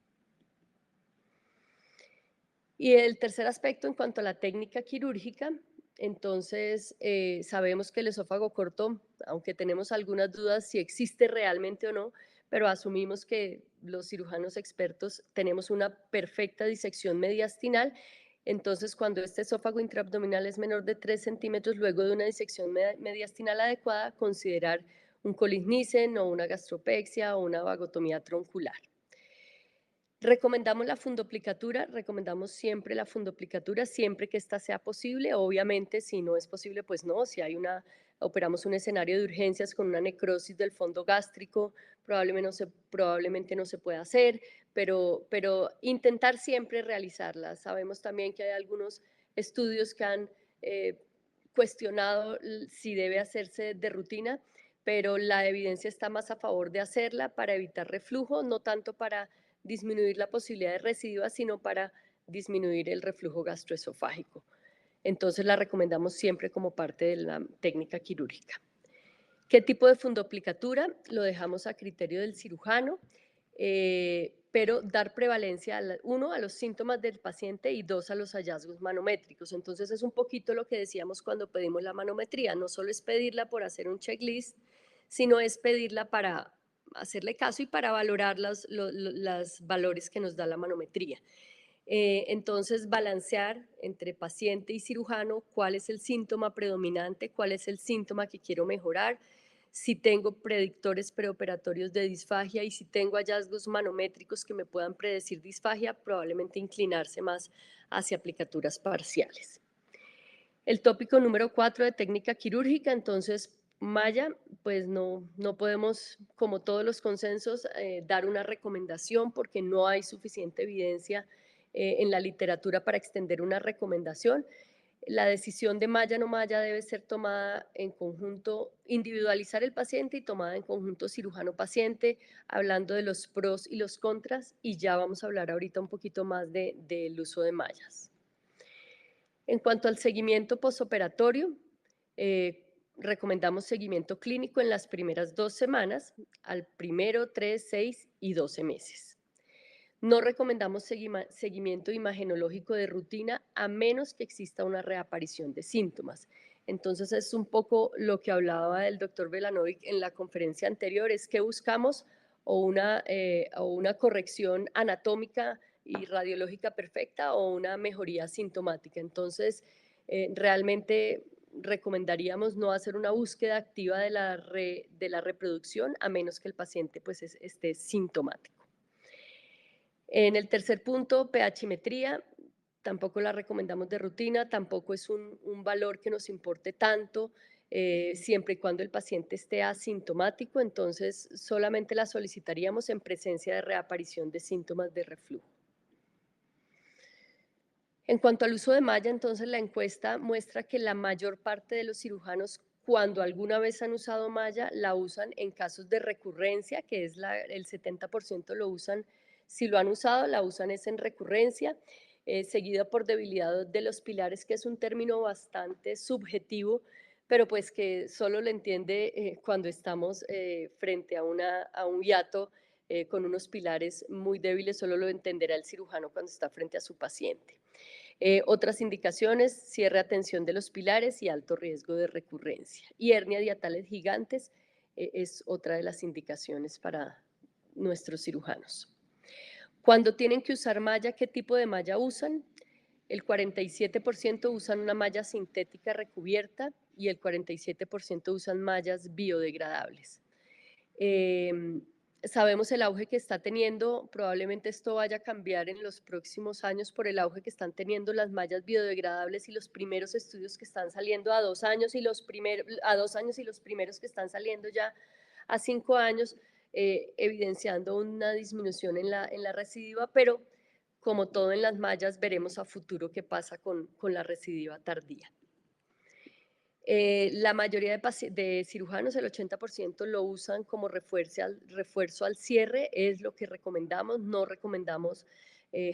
Y el tercer aspecto en cuanto a la técnica quirúrgica, entonces sabemos que el esófago corto, aunque tenemos algunas dudas si existe realmente o no, pero asumimos que los cirujanos expertos tenemos una perfecta disección mediastinal. Entonces, cuando este esófago intraabdominal es menor de 3 centímetros, luego de una disección mediastinal adecuada, considerar un colignicen o una gastropexia o una vagotomía troncular. Recomendamos la fundoplicatura, recomendamos siempre la fundoplicatura, siempre que esta sea posible. Obviamente, si no es posible, pues no. Si operamos un escenario de urgencias con una necrosis del fondo gástrico, probablemente no se puede hacer, pero intentar siempre realizarla. Sabemos también que hay algunos estudios que han cuestionado si debe hacerse de rutina, pero la evidencia está más a favor de hacerla para evitar reflujo, no tanto para disminuir la posibilidad de recidiva, sino para disminuir el reflujo gastroesofágico. Entonces la recomendamos siempre como parte de la técnica quirúrgica. ¿Qué tipo de fundoplicatura? Lo dejamos a criterio del cirujano, pero dar prevalencia, uno, a los síntomas del paciente y dos, a los hallazgos manométricos. Entonces es un poquito lo que decíamos cuando pedimos la manometría, no solo es pedirla por hacer un checklist, sino es pedirla para hacerle caso y para valorar los valores que nos da la manometría. Entonces, balancear entre paciente y cirujano cuál es el síntoma predominante, cuál es el síntoma que quiero mejorar, si tengo predictores preoperatorios de disfagia y si tengo hallazgos manométricos que me puedan predecir disfagia, probablemente inclinarse más hacia aplicaturas parciales. El tópico número 4 de técnica quirúrgica, entonces, malla, pues no podemos, como todos los consensos, dar una recomendación porque no hay suficiente evidencia en la literatura para extender una recomendación. La decisión de malla no malla debe ser tomada en conjunto, individualizar el paciente y tomada en conjunto cirujano-paciente, hablando de los pros y los contras, y ya vamos a hablar ahorita un poquito más del uso de mallas. En cuanto al seguimiento postoperatorio, recomendamos seguimiento clínico en las primeras 2 semanas, al primero, 3, 6 y 12 meses. No recomendamos seguimiento imagenológico de rutina a menos que exista una reaparición de síntomas. Entonces es un poco lo que hablaba el doctor Velanovic en la conferencia anterior, es que buscamos o una corrección anatómica y radiológica perfecta o una mejoría sintomática. Entonces realmente recomendaríamos no hacer una búsqueda activa de la reproducción a menos que el paciente pues esté sintomático. En el tercer punto, pHimetría, tampoco la recomendamos de rutina, tampoco es un valor que nos importe tanto siempre y cuando el paciente esté asintomático, entonces solamente la solicitaríamos en presencia de reaparición de síntomas de reflujo. En cuanto al uso de malla, entonces la encuesta muestra que la mayor parte de los cirujanos, cuando alguna vez han usado malla, la usan en casos de recurrencia, que es el 70% lo usan. Si lo han usado, la usan es en recurrencia, seguida por debilidad de los pilares, que es un término bastante subjetivo, pero pues que solo lo entiende cuando estamos frente a un hiato con unos pilares muy débiles, solo lo entenderá el cirujano cuando está frente a su paciente. Otras indicaciones, cierre a tensión de los pilares y alto riesgo de recurrencia. Y hernia diatales gigantes es otra de las indicaciones para nuestros cirujanos. Cuando tienen que usar malla, ¿qué tipo de malla usan? El 47% usan una malla sintética recubierta y el 47% usan mallas biodegradables. Sabemos el auge que está teniendo, probablemente esto vaya a cambiar en los próximos años por el auge que están teniendo las mallas biodegradables y los primeros estudios que están saliendo a 2 años y los primeros que están saliendo ya a 5 años, evidenciando una disminución en la recidiva, pero como todo en las mallas, veremos a futuro qué pasa con la recidiva tardía. La mayoría de cirujanos, el 80%, lo usan como refuerzo al cierre, es lo que recomendamos. No recomendamos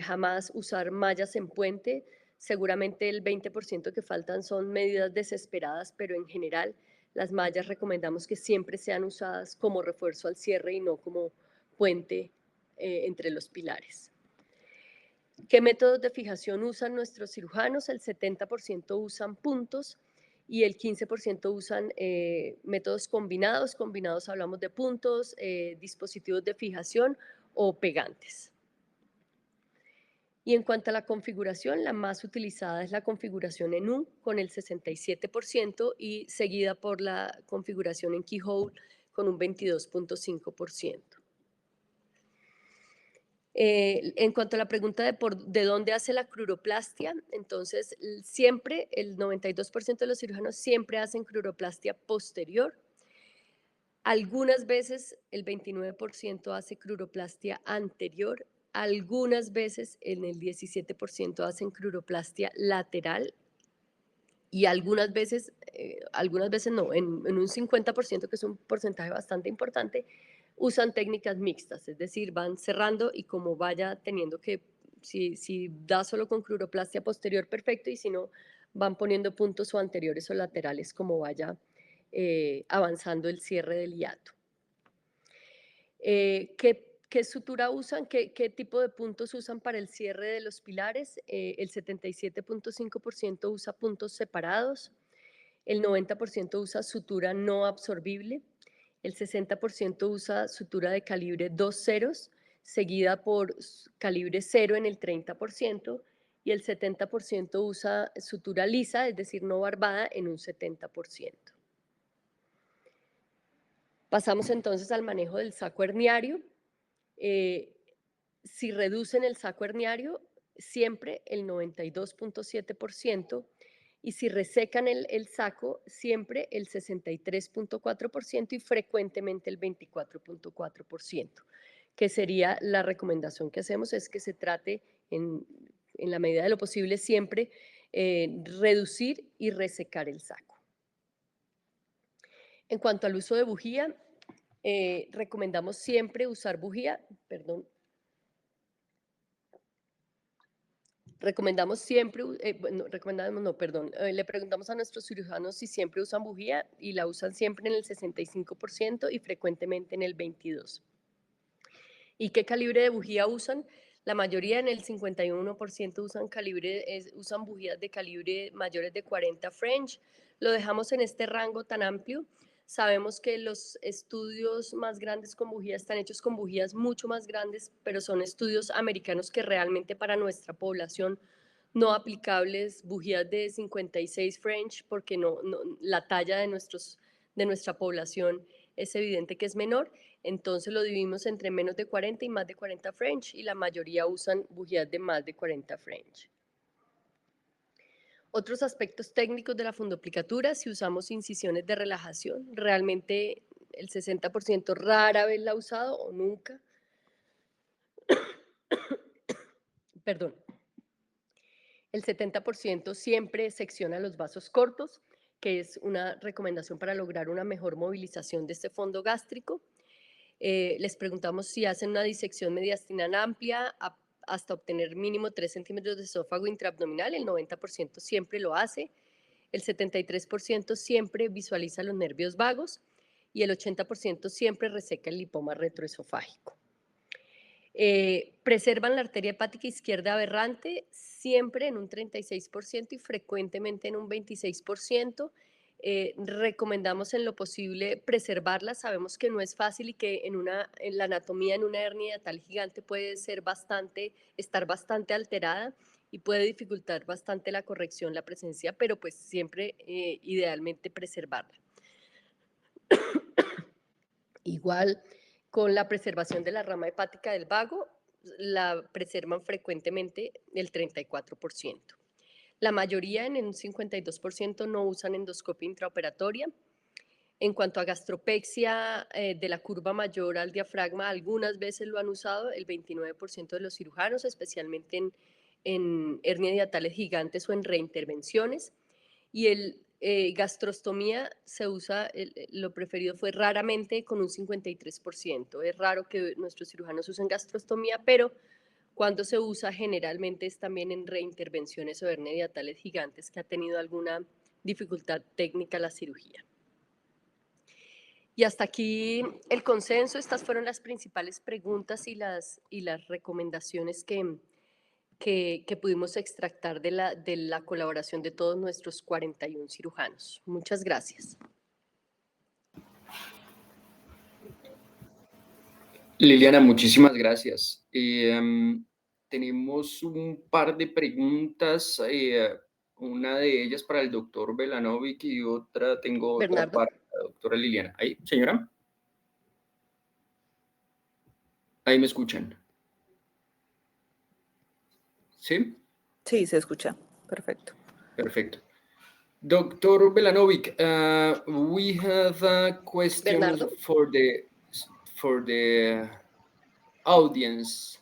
jamás usar mallas en puente. Seguramente el 20% que faltan son medidas desesperadas, pero en general las mallas recomendamos que siempre sean usadas como refuerzo al cierre y no como puente entre los pilares. ¿Qué métodos de fijación usan nuestros cirujanos? El 70% usan puntos y el 15% usan métodos combinados. Combinados hablamos de puntos, dispositivos de fijación o pegantes. Y en cuanto a la configuración, la más utilizada es la configuración en U con el 67% y seguida por la configuración en keyhole con un 22.5%. En cuanto a la pregunta de dónde hace la cruroplastia, entonces siempre, el 92% de los cirujanos siempre hacen cruroplastia posterior. Algunas veces el 29% hace cruroplastia anterior, algunas veces en el 17% hacen cruroplastia lateral y algunas veces no, en un 50%, que es un porcentaje bastante importante, usan técnicas mixtas, es decir, van cerrando y como vaya teniendo que, si da solo con cruroplastia posterior, perfecto, y si no, van poniendo puntos o anteriores o laterales como vaya avanzando el cierre del hiato. ¿Qué sutura usan? ¿Qué tipo de puntos usan para el cierre de los pilares? El 77.5% usa puntos separados, el 90% usa sutura no absorbible, el 60% usa sutura de calibre 2 ceros, seguida por calibre 0 en el 30%, y el 70% usa sutura lisa, es decir, no barbada, en un 70%. Pasamos entonces al manejo del saco herniario. Si reducen el saco herniario, siempre el 92.7%, y si resecan el saco, siempre el 63.4% y frecuentemente el 24.4%, que sería la recomendación que hacemos, es que se trate en la medida de lo posible siempre reducir y resecar el saco. En cuanto al uso de bujía, recomendamos siempre usar bujía, recomendamos siempre, le preguntamos a nuestros cirujanos si siempre usan bujía y la usan siempre en el 65% y frecuentemente en el 22%. ¿Y qué calibre de bujía usan? La mayoría, en el 51%, usan bujías de calibre mayores de 40 French. Lo dejamos en este rango tan amplio. Sabemos que los estudios más grandes con bujía están hechos con bujías mucho más grandes, pero son estudios americanos que realmente para nuestra población no aplicables, bujías de 56 French, porque la talla de nuestra población es evidente que es menor. Entonces lo dividimos entre menos de 40 y más de 40 French, y la mayoría usan bujías de más de 40 French. Otros aspectos técnicos de la fundoplicatura, si usamos incisiones de relajación, realmente el 60% rara vez la ha usado o nunca. Perdón. El 70% siempre secciona los vasos cortos, que es una recomendación para lograr una mejor movilización de este fondo gástrico. Les preguntamos si hacen una disección mediastinal amplia hasta obtener mínimo 3 centímetros de esófago intraabdominal. El 90% siempre lo hace. El 73% siempre visualiza los nervios vagos y el 80% siempre reseca el lipoma retroesofágico. Preservan la arteria hepática izquierda aberrante siempre en un 36% y frecuentemente en un 26%. Recomendamos en lo posible preservarla. Sabemos que no es fácil y que en la anatomía en una hernia hiatal gigante puede estar bastante alterada y puede dificultar bastante la corrección, la presencia, pero pues siempre idealmente preservarla. Igual con la preservación de la rama hepática del vago, la preservan frecuentemente el 34%. La mayoría, en un 52%, no usan endoscopia intraoperatoria. En cuanto a gastropexia de la curva mayor al diafragma, algunas veces lo han usado el 29% de los cirujanos, especialmente en hernias hiatales gigantes o en reintervenciones. Y el gastrostomía se usa, lo preferido fue raramente con un 53%. Es raro que nuestros cirujanos usen gastrostomía, pero cuando se usa generalmente es también en reintervenciones o hernias hiatales gigantes que ha tenido alguna dificultad técnica la cirugía. Y hasta aquí el consenso. Estas fueron las principales preguntas y las recomendaciones que pudimos extractar de la colaboración de todos nuestros 41 cirujanos. Muchas gracias. Liliana, muchísimas gracias. Tenemos un par de preguntas, una de ellas para el doctor Velanovic y otra Bernardo. para la doctora Liliana. ¿Ahí, señora? Ahí me escuchan. ¿Sí? Sí, se escucha. Perfecto. Perfecto. Dr. Velanovic, we have a question Bernardo. for the audience.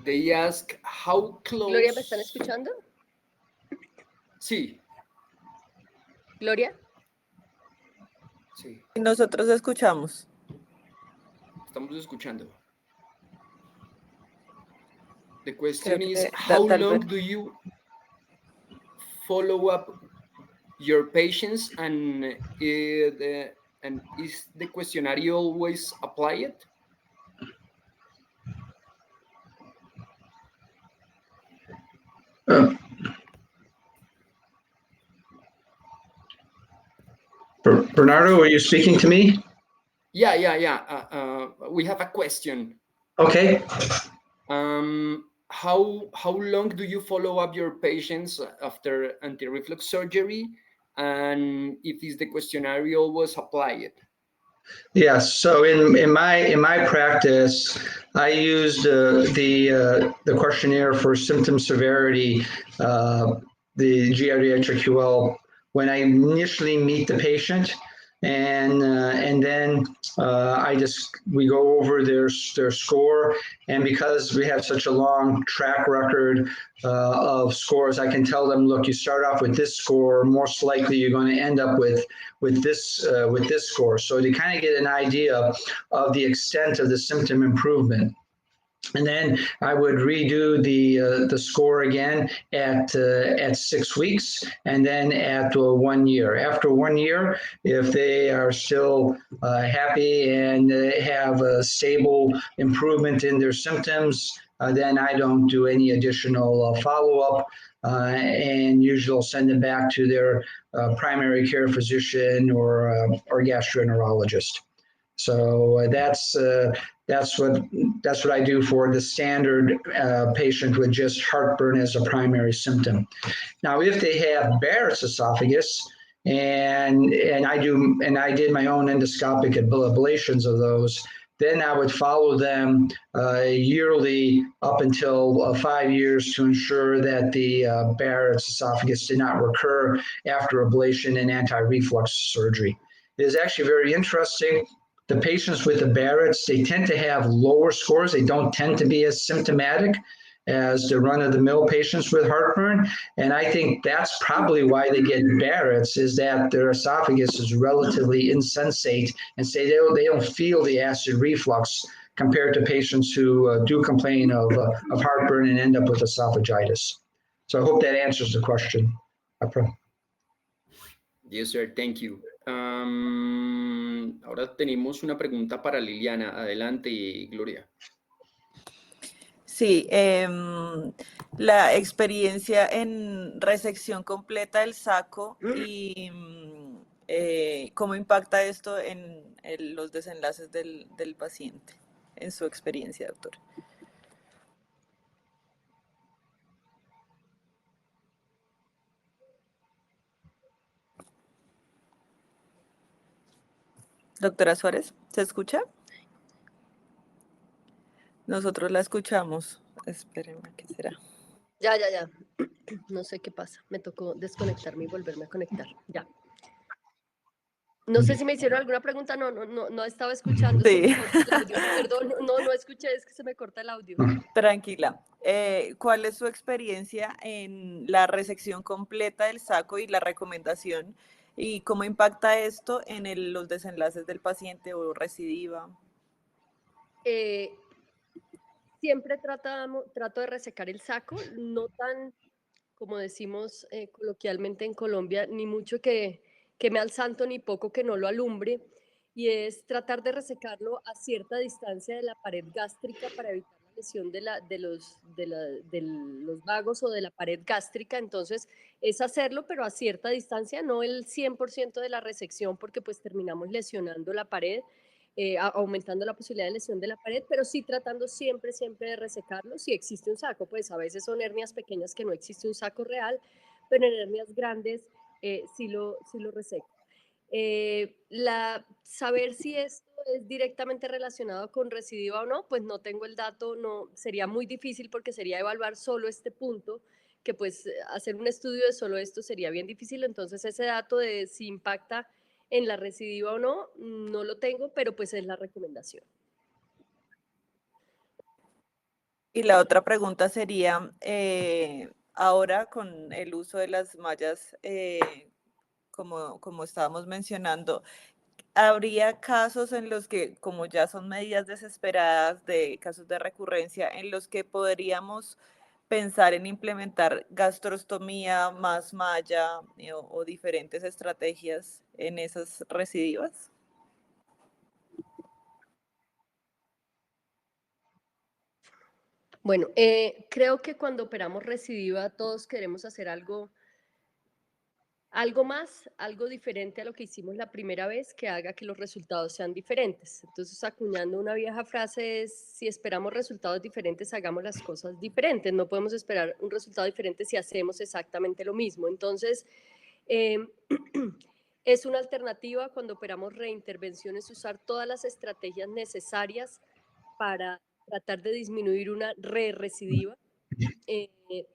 They ask how close. Gloria, ¿me están escuchando? Sí. Gloria. Sí. Nosotros escuchamos. Estamos escuchando. The question is, tal how long vez. do you follow up your patients, and is the questionnaire always applied? Bernardo, are you speaking to me? Yeah. We have a question. Okay. How long do you follow up your patients after anti-reflux surgery, and if the questionnaire was applied? Yes. So in my practice, I used the questionnaire for symptom severity, the geriatric QL, when I initially meet the patient, and then we go over their score, and because we have such a long track record of scores, I can tell them, look, you start off with this score, most likely you're going to end up with this score. So to kind of get an idea of the extent of the symptom improvement. And then I would redo the score again at 6 weeks, and then at 1 year. After 1 year, if they are still happy and have a stable improvement in their symptoms, then I don't do any additional follow-up, and usually I'll send them back to their primary care physician or gastroenterologist. So that's what I do for the standard patient with just heartburn as a primary symptom. Now, if they have Barrett's esophagus, and I did my own endoscopic ablations of those, then I would follow them yearly up until 5 years to ensure that the Barrett's esophagus did not recur after ablation and anti-reflux surgery. It is actually very interesting. The patients with the Barrett's, they tend to have lower scores. They don't tend to be as symptomatic as the run-of-the-mill patients with heartburn. And I think that's probably why they get Barrett's, is that their esophagus is relatively insensate, and say they don't feel the acid reflux compared to patients who do complain of heartburn and end up with esophagitis. So I hope that answers the question. Yes, sir. Thank you. Ahora tenemos una pregunta para Liliana. Adelante, Gloria. Sí, la experiencia en resección completa del saco y cómo impacta esto en los desenlaces del paciente, en su experiencia, doctor. Doctora Suárez, ¿se escucha? Nosotros la escuchamos. Espérenme, ¿qué será? Ya. No sé qué pasa. Me tocó desconectarme y volverme a conectar. Ya. No sé si me hicieron alguna pregunta. No estaba escuchando. Sí. Se me corta el audio. Perdón, no escuché, es que se me corta el audio. Tranquila. ¿Cuál es su experiencia en la resección completa del saco y la recomendación? ¿Y cómo impacta esto en los desenlaces del paciente o recidiva? Siempre trato de resecar el saco, no tan, como decimos coloquialmente en Colombia, ni mucho que queme al santo, ni poco que no lo alumbre, y es tratar de resecarlo a cierta distancia de la pared gástrica para evitar la lesión de los vagos o de la pared gástrica. Entonces, es hacerlo, pero a cierta distancia, no el 100% de la resección, porque pues terminamos lesionando la pared, aumentando la posibilidad de lesión de la pared, pero sí tratando siempre de resecarlo. Si existe un saco, pues a veces son hernias pequeñas que no existe un saco real, pero en hernias grandes sí lo reseco. Saber si esto es directamente relacionado con recidiva o no, pues no tengo el dato, no, sería muy difícil porque sería evaluar solo este punto, que pues hacer un estudio de solo esto sería bien difícil. Entonces ese dato de si impacta en la recidiva o no, no lo tengo, pero pues es la recomendación. Y la otra pregunta sería, ahora con el uso de las mallas, como estábamos mencionando, ¿habría casos en los que, como ya son medidas desesperadas de casos de recurrencia, en los que podríamos pensar en implementar gastrostomía más malla o diferentes estrategias en esas recidivas? Bueno, creo que cuando operamos recidiva todos queremos hacer algo más, algo diferente a lo que hicimos la primera vez, que haga que los resultados sean diferentes. Entonces, acuñando una vieja frase es, si esperamos resultados diferentes, hagamos las cosas diferentes. No podemos esperar un resultado diferente si hacemos exactamente lo mismo. Entonces, es una alternativa cuando operamos reintervenciones, usar todas las estrategias necesarias para tratar de disminuir una recidiva.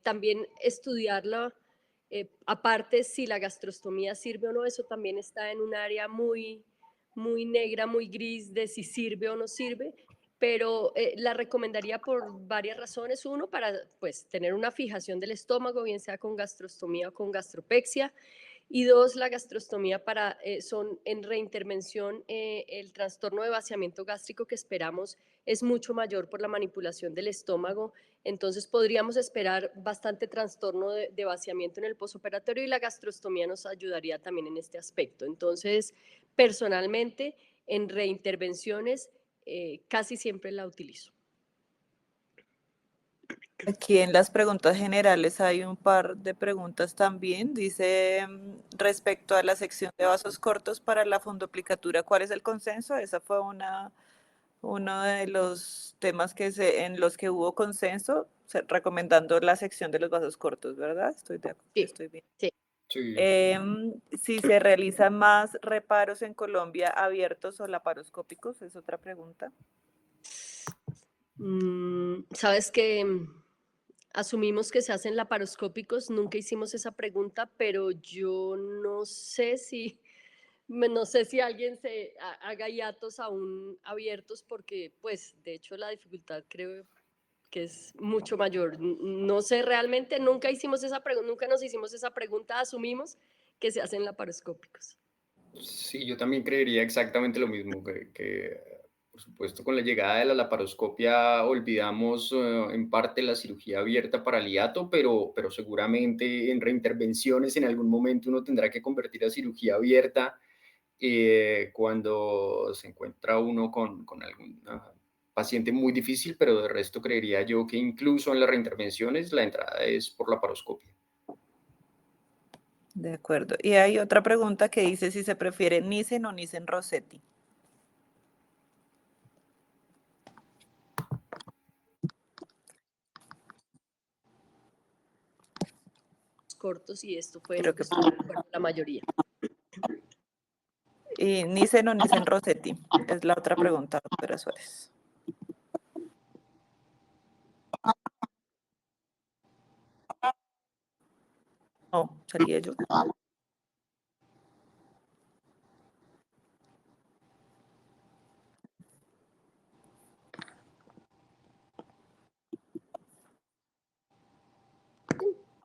También estudiarla, aparte si la gastrostomía sirve o no, eso también está en un área muy negra, muy gris de si sirve o no sirve, pero la recomendaría por varias razones. Uno, para pues tener una fijación del estómago, bien sea con gastrostomía o con gastropexia. Y dos, la gastrostomía son en reintervención, el trastorno de vaciamiento gástrico que esperamos es mucho mayor por la manipulación del estómago. Entonces podríamos esperar bastante trastorno de vaciamiento en el posoperatorio, y la gastrostomía nos ayudaría también en este aspecto. Entonces, personalmente, en reintervenciones casi siempre la utilizo. Aquí en las preguntas generales hay un par de preguntas también. Dice, respecto a la sección de vasos cortos para la fundoplicatura, ¿cuál es el consenso? Esa fue uno de los temas en los que hubo consenso, recomendando la sección de los vasos cortos, ¿verdad? Estoy de acuerdo. Sí, estoy bien. sí. Sí. Si se realizan más reparos en Colombia abiertos o laparoscópicos, es otra pregunta. Sabes que asumimos que se hacen laparoscópicos, nunca hicimos esa pregunta, pero yo no sé si alguien haga hiatos aún abiertos porque, pues, de hecho la dificultad creo que es mucho mayor. No sé realmente, nunca hicimos esa pregunta, nunca nos hicimos esa pregunta, asumimos que se hacen laparoscópicos. Sí, yo también creería exactamente lo mismo, que, por supuesto con la llegada de la laparoscopia olvidamos en parte la cirugía abierta para el hiato, pero seguramente en reintervenciones en algún momento uno tendrá que convertir a cirugía abierta cuando se encuentra uno con algún paciente muy difícil, pero de resto creería yo que incluso en las reintervenciones la entrada es por laparoscopia. De acuerdo. Y hay otra pregunta que dice si se prefiere Nissen o Nissen-Rossetti. Cortos y esto fue en Creo lo que que estuvo de acuerdo la mayoría. y Nissen o Nissen-Rossetti es la otra pregunta, doctora Suárez. No, sería yo.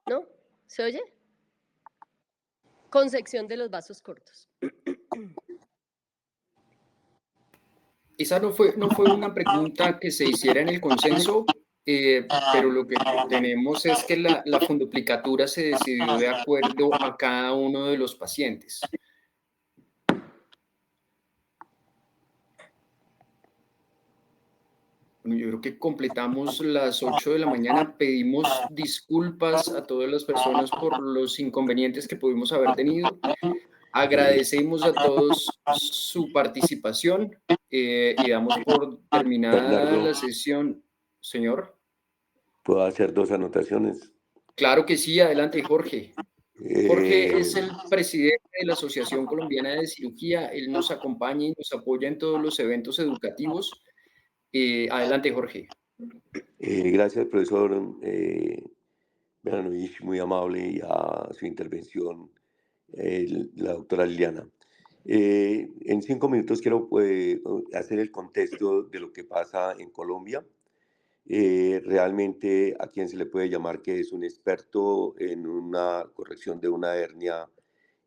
¿No? ¿Se oye? Con sección de los vasos cortos. Esa no fue una pregunta que se hiciera en el consenso, pero lo que tenemos es que la funduplicatura se decidió de acuerdo a cada uno de los pacientes. Bueno, yo creo que completamos las 8 de la mañana. Pedimos disculpas a todas las personas por los inconvenientes que pudimos haber tenido. Agradecemos a todos su participación y damos por terminada Bernardo, la sesión. Señor. ¿puedo hacer dos anotaciones? Claro que sí, adelante, Jorge. Jorge es Eh, el presidente de la Asociación Colombiana de Cirugía. Él nos acompaña y nos apoya en todos los eventos educativos. Adelante, Jorge. Gracias, profesor Beranovich, muy amable, y a su intervención, la doctora Liliana. En 5 minutos quiero hacer el contexto de lo que pasa en Colombia. Realmente a quien se le puede llamar que es un experto en una corrección de una hernia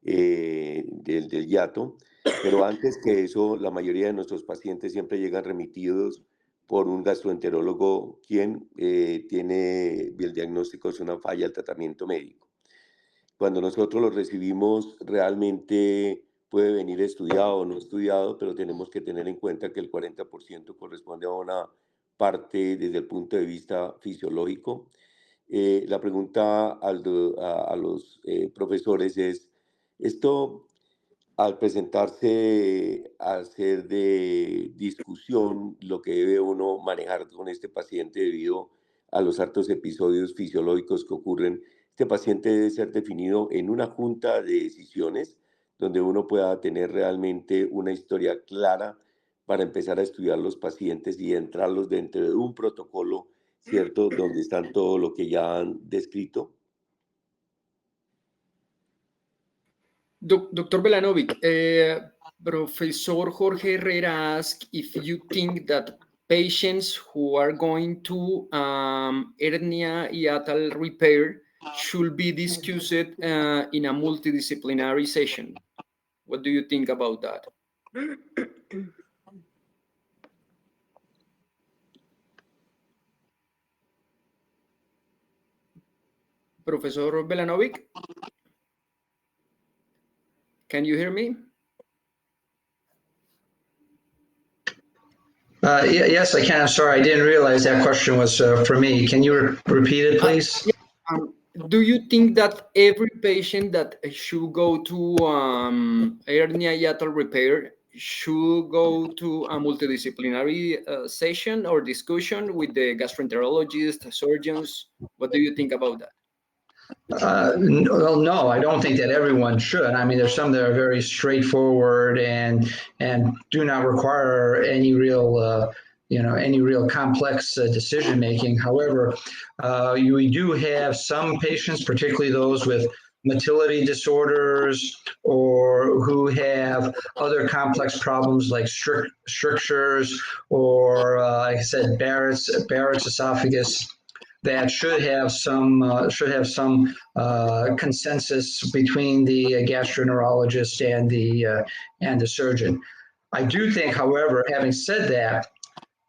del hiato, pero antes que eso, la mayoría de nuestros pacientes siempre llegan remitidos por un gastroenterólogo quien tiene el diagnóstico es una falla del tratamiento médico. Cuando nosotros lo recibimos, realmente puede venir estudiado o no estudiado, pero tenemos que tener en cuenta que el 40% corresponde a una parte desde el punto de vista fisiológico. La pregunta a los profesores es, ¿esto al presentarse a ser de discusión lo que debe uno manejar con este paciente debido a los hartos episodios fisiológicos que ocurren? Este paciente debe ser definido en una junta de decisiones donde uno pueda tener realmente una historia clara para empezar a estudiar los pacientes y entrarlos dentro de un protocolo, ¿cierto? Donde están todo lo que ya han descrito. Dr. Belanovic, Professor Jorge Herrera asked if you think that patients who are going to hernia hiatal repair should be discussed in a multidisciplinary session. What do you think about that? Professor Belanovic? Can you hear me? Yes, I can. I'm sorry, I didn't realize that question was for me. Can you repeat it, please? Do you think that every patient that should go to hernia hiatal repair should go to a multidisciplinary session or discussion with the gastroenterologist, surgeons? What do you think about that? No, I don't think that everyone should. I mean, there's some that are very straightforward and do not require any real any real complex decision making. However, we do have some patients, particularly those with motility disorders or who have other complex problems like strictures or, like I said, Barrett's esophagus, that should have some consensus between the gastroenterologist and the surgeon. I do think, however, having said that,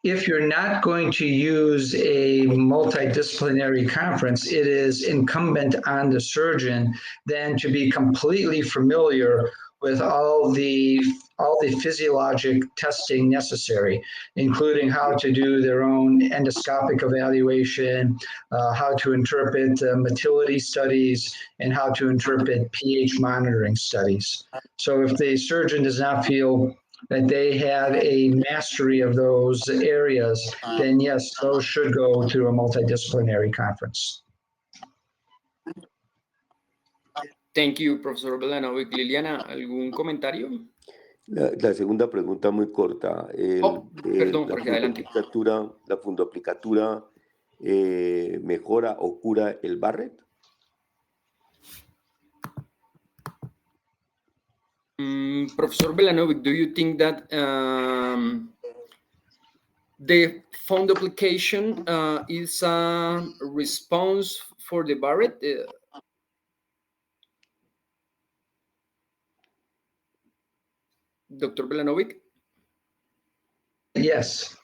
if you're not going to use a multidisciplinary conference, it is incumbent on the surgeon then to be completely familiar with all the physiologic testing necessary, including how to do their own endoscopic evaluation, how to interpret motility studies, and how to interpret pH monitoring studies. So if the surgeon does not feel that they have a mastery of those areas, then yes, those should go to a multidisciplinary conference. Thank you, Professor Belanovic. Liliana, ¿algún comentario? La segunda pregunta muy corta. Perdón, Jorge, adelante. ¿La fundoaplicatura mejora o cura el Barrett? Professor Belanovic, do you think that the fundoplication is a response for the Barrett? Dr. Belanovic? Yes.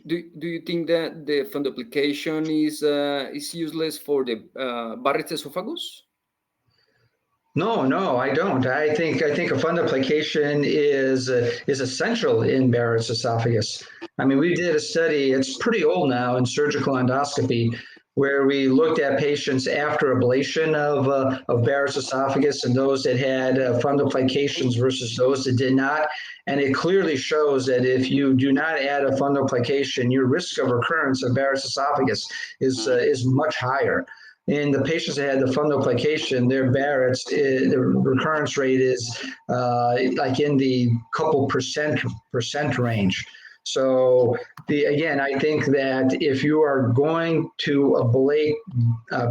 Do you think that the fundoplication is useless for the Barrett's esophagus? No, I don't. I think a fundoplication is essential in Barrett's esophagus. I mean, we did a study, it's pretty old now, in surgical endoscopy, where we looked at patients after ablation of Barrett's esophagus and those that had fundoplications versus those that did not. And it clearly shows that if you do not add a fundoplication, your risk of recurrence of Barrett's esophagus is much higher. In the patients that had the fundoplication, their Barrett's, the recurrence rate is like in the couple percent range. So again, I think that if you are going to ablate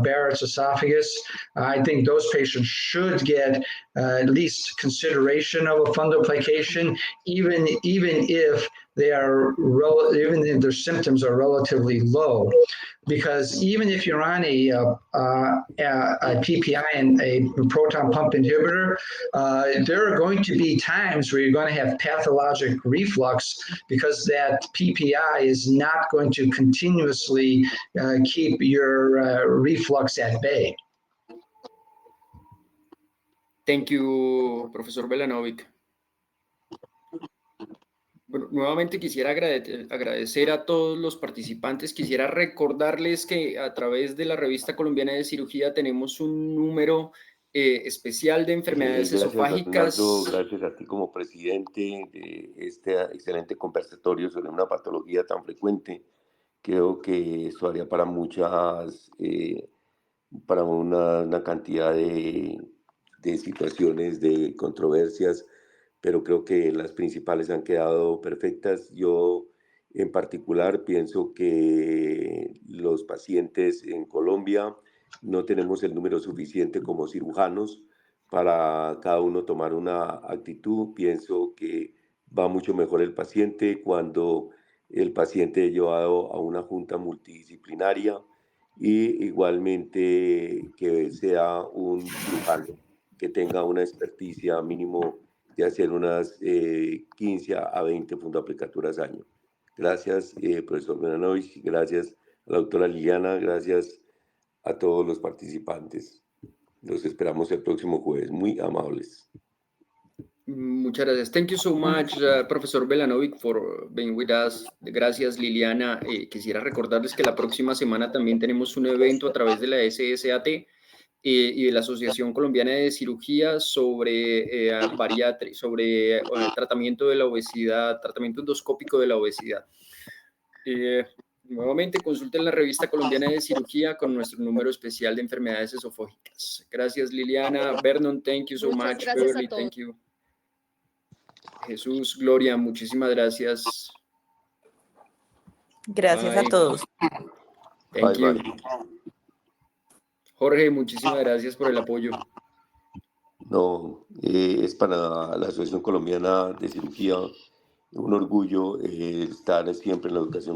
Barrett's esophagus, I think those patients should get at least consideration of a fundoplication, even if even if their symptoms are relatively low. Because even if you're on a PPI and a proton pump inhibitor, there are going to be times where you're going to have pathologic reflux because that PPI is not going to continuously keep your reflux at bay. Thank you, Professor Belanovic. Bueno, nuevamente quisiera agradecer a todos los participantes. Quisiera recordarles que a través de la Revista Colombiana de Cirugía tenemos un número especial de enfermedades esofágicas. Fernando, gracias a ti como presidente de este excelente conversatorio sobre una patología tan frecuente. Creo que esto haría para para una cantidad de situaciones, de controversias, pero creo que las principales han quedado perfectas. Yo, en particular, pienso que los pacientes en Colombia no tenemos el número suficiente como cirujanos para cada uno tomar una actitud. Pienso que va mucho mejor el paciente cuando el paciente es llevado a una junta multidisciplinaria y igualmente que sea un cirujano que tenga una experticia mínimo de hacer unas 15 a 20 fundoaplicaturas al año. Gracias, profesor Belanovic, gracias a la doctora Liliana, gracias a todos los participantes. Los esperamos el próximo jueves. Muy amables. Muchas gracias. Thank you so much, Professor Belanovic, for being with us. Gracias, Liliana. Quisiera recordarles que la próxima semana también tenemos un evento a través de la SSAT y de la Asociación Colombiana de Cirugía sobre tratamiento de la obesidad, tratamiento endoscópico de la obesidad. Nuevamente consulten la revista colombiana de cirugía con nuestro número especial de enfermedades esofágicas. Gracias, Liliana. Vernon, thank you so Muchas much. gracias a Beverly, todos. thank you. Jesús, Gloria, muchísimas gracias. Gracias Bye. a todos. Thank Bye, you. bye. Jorge, muchísimas gracias por el apoyo. No, es para la Asociación Colombiana de Cirugía un orgullo estar siempre en la educación